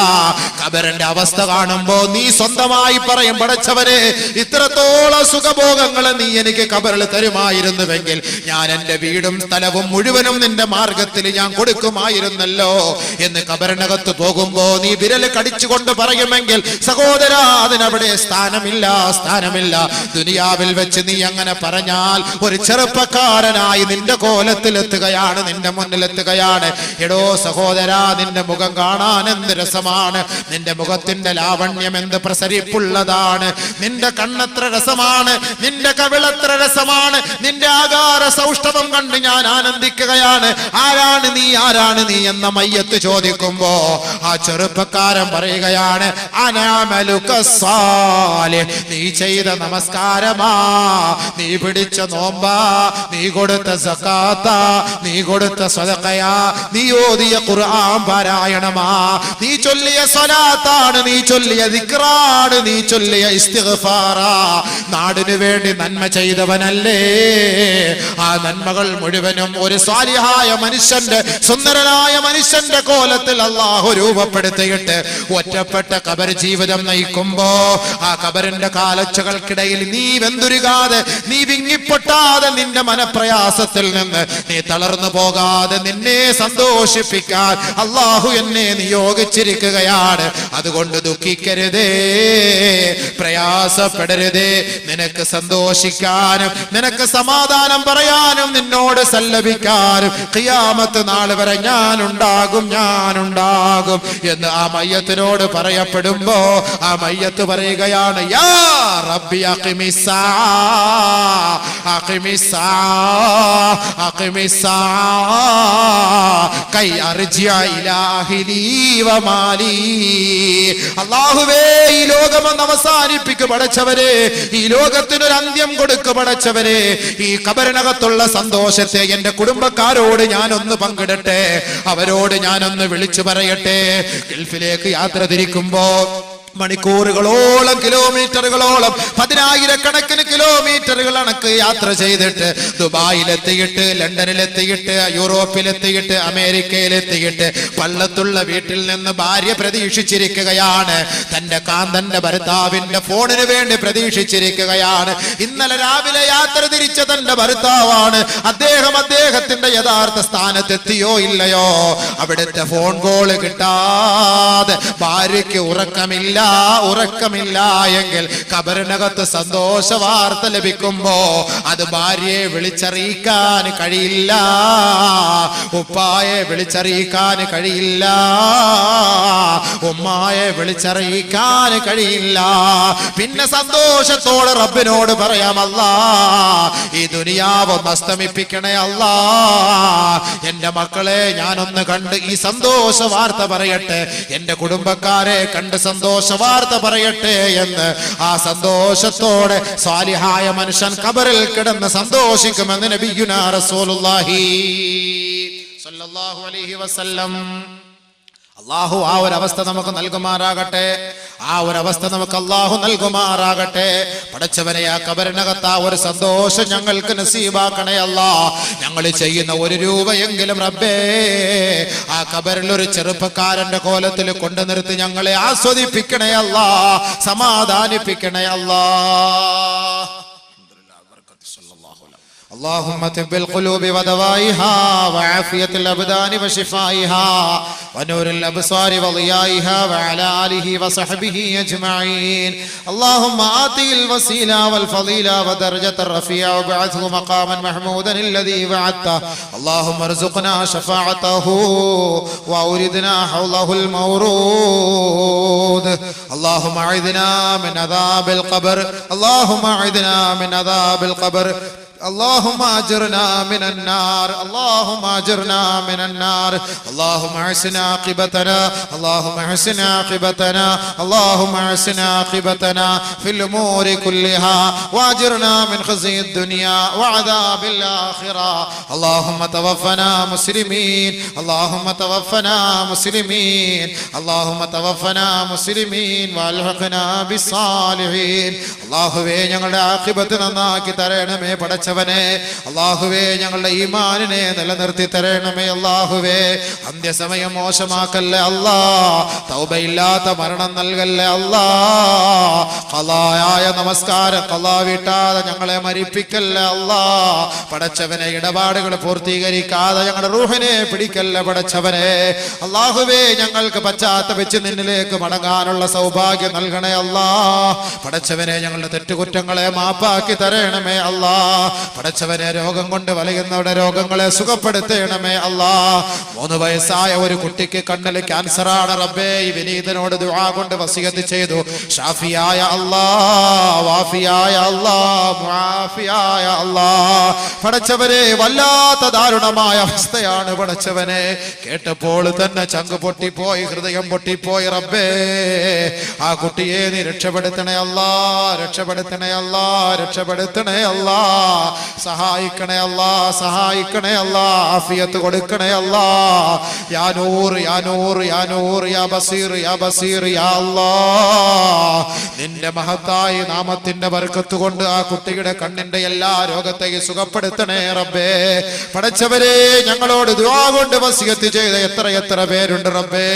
ഖബറിന്റെ അവസ്ഥ കാണുമ്പോ നീ സ്വന്തമായി പറയും, പടച്ചവനെ ഇത്രത്തോളം സുഖഭോഗങ്ങൾ നീ എനിക്ക് ഖബറിൽ തരുമായിരുന്നുവെങ്കിൽ ഞാൻ എന്റെ വീടും സ്ഥലവും മുഴുവനും നിന്റെ മാർഗത്തിൽ ഞാൻ കൊടുക്കുമായിരുന്നല്ലോ എന്ന് ഖബറിനകത്ത് പോകുമ്പോ നീ വിരൽ കടിച്ചുകൊണ്ട് പറയുമെങ്കിൽ സഹോദരാ, അതിനവിടെ സ്ഥാനമില്ല, സ്ഥാനമില്ല. ദുനിയാവിൽ വെച്ച് നീ അങ്ങനെ പറഞ്ഞാൽ ഒരു ചെറുപ്പക്കാരനായി നിന്റെ കോലത്തിലെത്തുകയാണ്, നിന്റെ മുന്നിലെത്തുകയാണ്. എടോ സഹോദരാ, നിന്റെ മുഖം കാണാൻ എന്ത് രസമാണ്, നിന്റെ മുഖത്തിന്റെ ലാവണ്യം എന്ത് പ്രസരിപ്പുള്ളതാണ്, നിന്റെ കണ്ണെത്ര രസമാണ്, നിന്റെ കവിളെത്ര രസമാണ്, നിന്റെ ആകാര സൗഷ്ഠവം കണ്ട് ഞാൻ ആനന്ദിക്കുകയാണ്. ആരാണ് നീ, ആരാണ് നീ എന്ന മയ്യത്ത് ചോദിക്കുമ്പോ ആ ചെറുപ്പക്കാരൻ പറയുകയാണ്, അനാമലുക സാലിഹ്, നീ ചെയ്ത നമസ്കാരമാ, നീ പിടിച്ച നോമ്പാ, നീ കൊടുത്ത സകാത്താ, നീ കൊടുത്ത സദഖയാ, നീ ഓതിയ ഖുർആൻ പാരായണമാ, നീ ചൊല്ലിയ സ്വലാത്താണ്, നീ ചൊല്ലിയ ദിക്റാണ്, നീ ചൊല്ലിയ ഇസ്തിഗ്ഫാറാ. നാടിനു വേണ്ടി നന്മ ചെയ്തവനല്ലേ? ആ നന്മകൾ മുഴുവനും ഒരു സ്വാലിഹായ മനുഷ്യന്റെ, സുന്ദരനായ മനുഷ്യന്റെ കോലത്തിൽ അല്ലാഹു രൂപപ്പെടുത്തിയിട്ട് ഒറ്റപ്പെട്ട ഖബർ ജീവിതം നയിക്കുമ്പോ ആ ഖബറിന്റെ കാലച്ചകൾക്കിടയിൽ നീ വെന്തുരുകാതെ, നീ വിങ്ങിപ്പൊട്ടാതെ, നിന്റെ മനപ്രയാസത്തിൽ നിന്ന് നീ തളർന്നു പോകാതെ നിന്നെ സന്തോഷിപ്പിക്കാൻ അല്ലാഹു എന്നെ നിയോഗിച്ചിരിക്കുകയാണ്. അതുകൊണ്ട് ദുഃഖിക്കരുതേ, പ്രയാസപ്പെടരുതേ. നിനക്ക് സന്തോഷിക്കാനും നിനക്ക് സമാധാനം പറയാനും നിന്നോട് സല്ലപിക്കാനും ഖിയാമത്ത് നാൾ വരെ ഞാനുണ്ടാകും എന്ന് ആ മയ്യത്തിനോട് പറയപ്പെടുമ്പോ ആ മയ്യത്ത് പറയുകയാണ്, യാ റബ്ബി അഖിമിസ്സാ കൈ അർജിഅ ഇലാ അഹ്ലി വമാലി. അല്ലാഹുവേ, ഈ ലോകമൊന്ന് അവസാനിപ്പിക്കു പടച്ചവരെ, ഈ ലോകത്തിനൊരു അന്ത്യം കൊടുക്കു പടച്ചവരെ. ഈ ഖബറിനകത്തുള്ള സന്തോഷത്തെ എന്റെ കുടുംബക്കാരോട് ഞാനൊന്ന് പങ്കിടട്ടെ, അവരോട് ഞാനൊന്ന് വിളിച്ചു പറയട്ടെ. ഗൾഫിലേക്ക് യാത്ര തിരിക്കുമ്പോ മണിക്കൂറുകളോളം, കിലോമീറ്ററുകളോളം, 10,000-കണക്കിന് കിലോമീറ്ററുകൾ കണക്ക് യാത്ര ചെയ്തിട്ട് ദുബായിലെത്തിയിട്ട്, ലണ്ടനിലെത്തിയിട്ട്, യൂറോപ്പിലെത്തിയിട്ട്, അമേരിക്കയിലെത്തിയിട്ട് പള്ളത്തുള്ള വീട്ടിൽ നിന്ന് ഭാര്യ പ്രതീക്ഷിച്ചിരിക്കുകയാണ്. തന്റെ കാന്തന്റെ ഭർത്താവിന്റെ ഫോണിന് വേണ്ടി പ്രതീക്ഷിച്ചിരിക്കുകയാണ്. ഇന്നലെ രാവിലെ യാത്ര തിരിച്ച തന്റെ ഭർത്താവാണ്. അദ്ദേഹത്തിന്റെ യഥാർത്ഥ സ്ഥാനത്തെത്തിയോ ഇല്ലയോ? അവിടുത്തെ ഫോൺ കോള് കിട്ടാതെ ഭാര്യയ്ക്ക് ഉറക്കമില്ല എങ്കിൽ ഖബറിനകത്ത് സന്തോഷ വാർത്ത ലഭിക്കുമ്പോ അത് ഭാര്യയെ വിളിച്ചറിയിക്കാൻ കഴിയില്ല, ഉപ്പായെ വിളിച്ചറിയിക്കാൻ കഴിയില്ല, ഉമ്മായെ വിളിച്ചറിയിക്കാൻ കഴിയില്ല. പിന്നെ സന്തോഷത്തോടെ റബ്ബിനോട് പറയാം, അല്ലാ ഈ ദുനിയാവ് ഒന്ന് അസ്തമിപ്പിക്കണേ അല്ലാ, എന്റെ മക്കളെ ഞാനൊന്ന് കണ്ട് ഈ സന്തോഷ വാർത്ത പറയട്ടെ, എന്റെ കുടുംബക്കാരെ കണ്ട് സന്തോഷ വാർത്ത പറയട്ടെ എന്ന് ആ സന്തോഷത്തോടെ സ്വാലിഹായ മനുഷ്യൻ ഖബറിൽ കിടന്ന് സന്തോഷിക്കുമെന്ന് നബിയുനാ റസൂലുള്ളാഹി സ്വല്ലല്ലാഹു അലൈഹി വസല്ലം. അല്ലാഹു ആ ഒരു അവസ്ഥ നമുക്ക് നൽകുമാറാകട്ടെ, ആ ഒരു അവസ്ഥ നമുക്ക് അല്ലാഹു നൽകുമാറാകട്ടെ. പടച്ചവനെ, ആ ഖബറിനകത്ത് ആ ഒരു സന്തോഷം ഞങ്ങൾക്ക് നസീബാക്കണേ അല്ലാ. ഞങ്ങൾ ചെയ്യുന്ന 1 രൂപയെങ്കിലും റബ്ബേ ആ ഖബറിൽ ഒരു ചെറുപ്പക്കാരന്റെ കോലത്തിൽ കൊണ്ടു നിർത്തി ഞങ്ങളെ ആസ്വദിപ്പിക്കണേ അല്ലാ, സമാധാനിപ്പിക്കണേ അല്ലാ. اللهم طب القلوب ودوائها وعافية الأبدان وشفائها ونور الأبصار وضيائها وعلى آله وصحبه أجمعين. اللهم آتي الوسيلة والفضيلة ودرجة الرفيع وابعثه مقاما محمودا الذي وعدته. اللهم ارزقنا شفاعته وأوردنا حوضه المورود. اللهم أعذنا من عذاب القبر، اللهم أعذنا من عذاب القبر. اللهم اجرنا من النار، اللهم اجرنا من النار. اللهم احسن عاقبتنا، اللهم احسن عاقبتنا، اللهم احسن عاقبتنا في الامور كلها واجرنا من خزي الدنيا وعذاب الاخره. اللهم توفنا مسلمين، اللهم توفنا مسلمين، اللهم توفنا مسلمين والحقنا بالصالحين. അല്ലാഹുവേ, ഞങ്ങളുടെ ആഖിബത്ത് നന്നാക്കി തരണമേ പടച്ചവനെ. അല്ലാഹുവേ, ഞങ്ങളുടെ ഈമാനിനെ നിലനിർത്തി തരണമേ അല്ലാഹുവേ. അന്ത്യസമയം മോശമാക്കല്ലേ അല്ലാ, തൗബയില്ലാത്ത മരണം നൽകല്ലേ അല്ലാ. ഖളായായ നമസ്കാരം ഖളാ വീട്ടാതെ ഞങ്ങളെ മരിപ്പിക്കല്ലേ അല്ലാ. പടച്ചവനെ, ഇടപാടുകൾ പൂർത്തീകരിക്കാതെ ഞങ്ങളുടെ റൂഹിനെ പിടിക്കല്ലേ പടച്ചവനെ. അല്ലാഹുവേ, ഞങ്ങൾക്ക് പശ്ചാത്തപിച്ച് നിന്നിലേക്ക് മടങ്ങാനുള്ള സൗഭാഗ്യം നൽകണേ അല്ലാ. പടച്ചവനെ, ഞങ്ങളുടെ തെറ്റുകുറ്റങ്ങളെ മാപ്പാക്കി തരണമേ അല്ലാ. പടച്ചവനെ, രോഗം കൊണ്ട് വലയുന്നവരുടെ രോഗങ്ങളെ സുഖപ്പെടുത്തണമേ അല്ലാ. 3 വയസ്സായ ഒരു കുട്ടിക്ക് കണ്ണിൽ ക്യാൻസറാണ് റബ്ബേ. ഈ വിനീതനോട് ദുആ കൊണ്ട് വസിയത്ത് ചെയ്തു. ഷാഫിയായ അല്ലാ, വാഫിയായ അല്ലാ, മുആഫിയായ അല്ലാ. പടച്ചവനെ, വല്ലാത്ത ദാരുണമായ അവസ്ഥയാണ് പടച്ചവനെ. കേട്ടപ്പോൾ തന്നെ ചങ്ക് പൊട്ടിപ്പോയി, ഹൃദയം പൊട്ടിപ്പോയി റബ്ബേ. ആ കുട്ടിയെ നീ രക്ഷപ്പെടുത്തണേ അല്ലാ, രക്ഷപ്പെടുത്തണേ അല്ലാ, രക്ഷപ്പെടുത്തണേ അല്ലാ. സഹായിക്കണേ അല്ലാ, സഹായിക്കണേ അല്ലാ, ആഫിയത്ത് കൊടുക്കണേ അല്ലാ. യാ നൂർ യാ നൂർ യാ നൂർ യാ ബസീർ യാ ബസീർ യാ അല്ലാ. നിന്റെ മഹത്തായ നാമത്തിന്റെ ബർക്കത്ത് കൊണ്ട് ആ കുട്ടിയുടെ കണ്ണിന്റെ എല്ലാ രോഗത്തെയും സുഖപ്പെടുത്തണേ റബ്ബേ. പടച്ചവരെ, ഞങ്ങളോട് ദുആ കൊണ്ട് വസിയത്ത് ചെയ്ത എത്ര പേരുണ്ട് റബ്ബേ.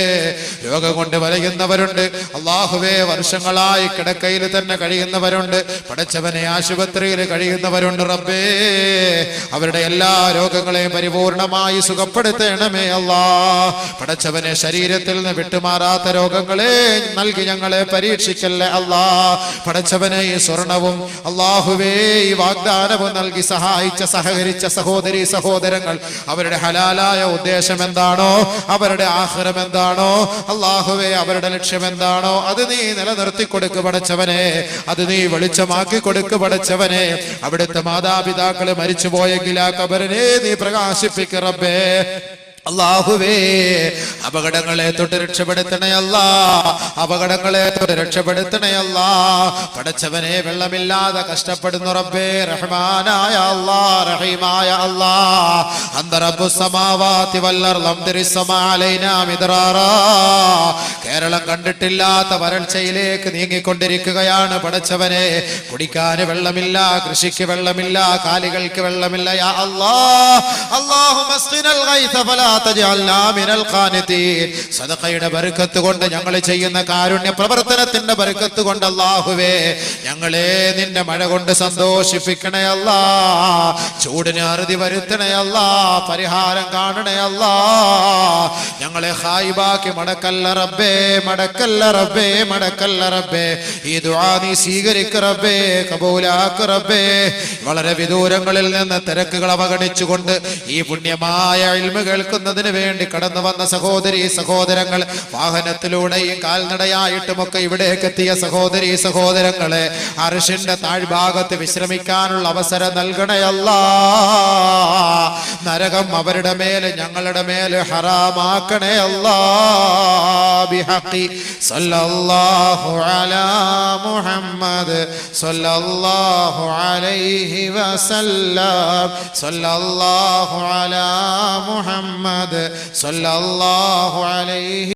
രോഗം കൊണ്ട് വലയുന്നവരുണ്ട് അല്ലാഹുവേ, വർഷങ്ങളായി കിടക്കയിൽ തന്നെ കഴിയുന്നവരുണ്ട് പടച്ചവനെ, ആശുപത്രിയിൽ കഴിയുന്നവരുണ്ട് റബ്ബേ. അവരുടെ എല്ലാ രോഗങ്ങളെയും പരിപൂർണമായി സുഖപ്പെടുത്തണമേ അല്ലാ. പടച്ചവനെ, ശരീരത്തിൽ നിന്ന് വിട്ടുമാറാത്ത രോഗങ്ങളെ നൽകി ഞങ്ങളെ പരീക്ഷിക്കല്ലേ അല്ലാ. പടച്ചവനെ, ഈ സ്വർണവും അല്ലാഹുവേ ഈ വാഗ്ദാനവും നൽകി സഹായിച്ച സഹകരിച്ച സഹോദരി സഹോദരങ്ങൾ, അവരുടെ ഹലാലായ ഉദ്ദേശം എന്താണോ, അവരുടെ ആഖിറം എന്താണോ അല്ലാഹുവേ, അവരുടെ ലക്ഷ്യം എന്താണോ അത് നീ നിലനിർത്തി കൊടുക്ക് പടച്ചവനെ, അത് നീ വെളിച്ചമാക്കി കൊടുക്ക് പടച്ചവനെ. അവിടുത്തെ മാതാപിതാക്കള് മരിച്ചുപോയെങ്കിൽ ആ ഖബറിനെ നീ പ്രകാശിപ്പിക്ക് റബ്ബേ. അല്ലാഹുവേ, അപകടങ്ങളെ തൊട്ട് രക്ഷപ്പെടുത്തണേ അല്ലാ, അപകടങ്ങളെ തൊട്ട് രക്ഷപ്പെടുത്തണേ അല്ലാ. പടച്ചവനെ, വെള്ളമില്ലാതെ കഷ്ടപ്പെടുന്നു റബ്ബേ. റഹ്മാനായ അല്ലാ, റഹീമായ അല്ലാ, അന്ത റബ്ബുസ് സമാവാതി വൽ അർള് അംതിരിസ് സമാ അലൈനാ മിദ്റാറാ. കേരളം കണ്ടിട്ടില്ലാത്ത വരൾച്ചയിലേക്ക് നീങ്ങിക്കൊണ്ടിരിക്കുകയാണ് പടച്ചവനെ. കുടിക്കാൻ വെള്ളമില്ല, കൃഷിക്ക് വെള്ളമില്ല, കാലികൾക്ക് വെള്ളമില്ല. യാ അല്ലാ, അല്ലാഹുമ്മ അസ്ഖിനൽ ഗൈസ ഫലാ തജഅൽനാ മിനൽ ഖാനിതീൻ. സദഖയുടെ ബർക്കത്ത് കൊണ്ട്, ഞങ്ങൾ ചെയ്യുന്ന കാരുണ്യ പ്രവർത്തനത്തിന്റെ ബർക്കത്ത് കൊണ്ട് അല്ലാഹുവേ, ഞങ്ങളെ നിന്റെ മഴ കൊണ്ട് സന്തോഷിപ്പിക്കണേ അല്ലാ. ചൂടിന് അറുതി വരുത്തണേ അല്ലാ, പരിഹാരം കാണണേ അല്ലാ. ഞങ്ങളെ ഖായിബാക്കി മടക്കല്ല റബ്ബേ, മടക്കല്ല റബ്ബേ, മടക്കല്ല റബ്ബേ. ഈ ദുആ നീ സ്വീകരിക്ക് റബ്ബേ, കബൂലാക്ക് റബ്ബേ. വളരെ വിദൂരങ്ങളിൽ നിന്ന് തിരക്കുകൾ അവഗണിച്ചുകൊണ്ട് ഈ പുണ്യമായ ഇൽമ് കേൾക്കുന്നതിന് വേണ്ടി കടന്നു വന്ന സഹോദരി സഹോദരങ്ങൾ, വാഹനത്തിലൂടെയും കാൽനടയായിട്ടുമൊക്കെ ഇവിടേക്ക് എത്തിയ സഹോദരി സഹോദരങ്ങളെ, അർശിന്റെ താഴ്ഭാഗത്ത് വിശ്രമിക്കാനുള്ള അവസരം നൽകണേ അല്ലാ. നരകം അവരുടെ മേൽ ഞങ്ങളുടെ മേൽ ഹറാമാക്കണേ അല്ലാ. ബിഹഖി സല്ലല്ലാഹു അലാ മുഹമ്മദ് സല്ലല്ലാഹു അലൈഹി വസല്ലം, സല്ലല്ലാഹു അലാ മുഹമ്മദ് സല്ലല്ലാഹു അലൈഹി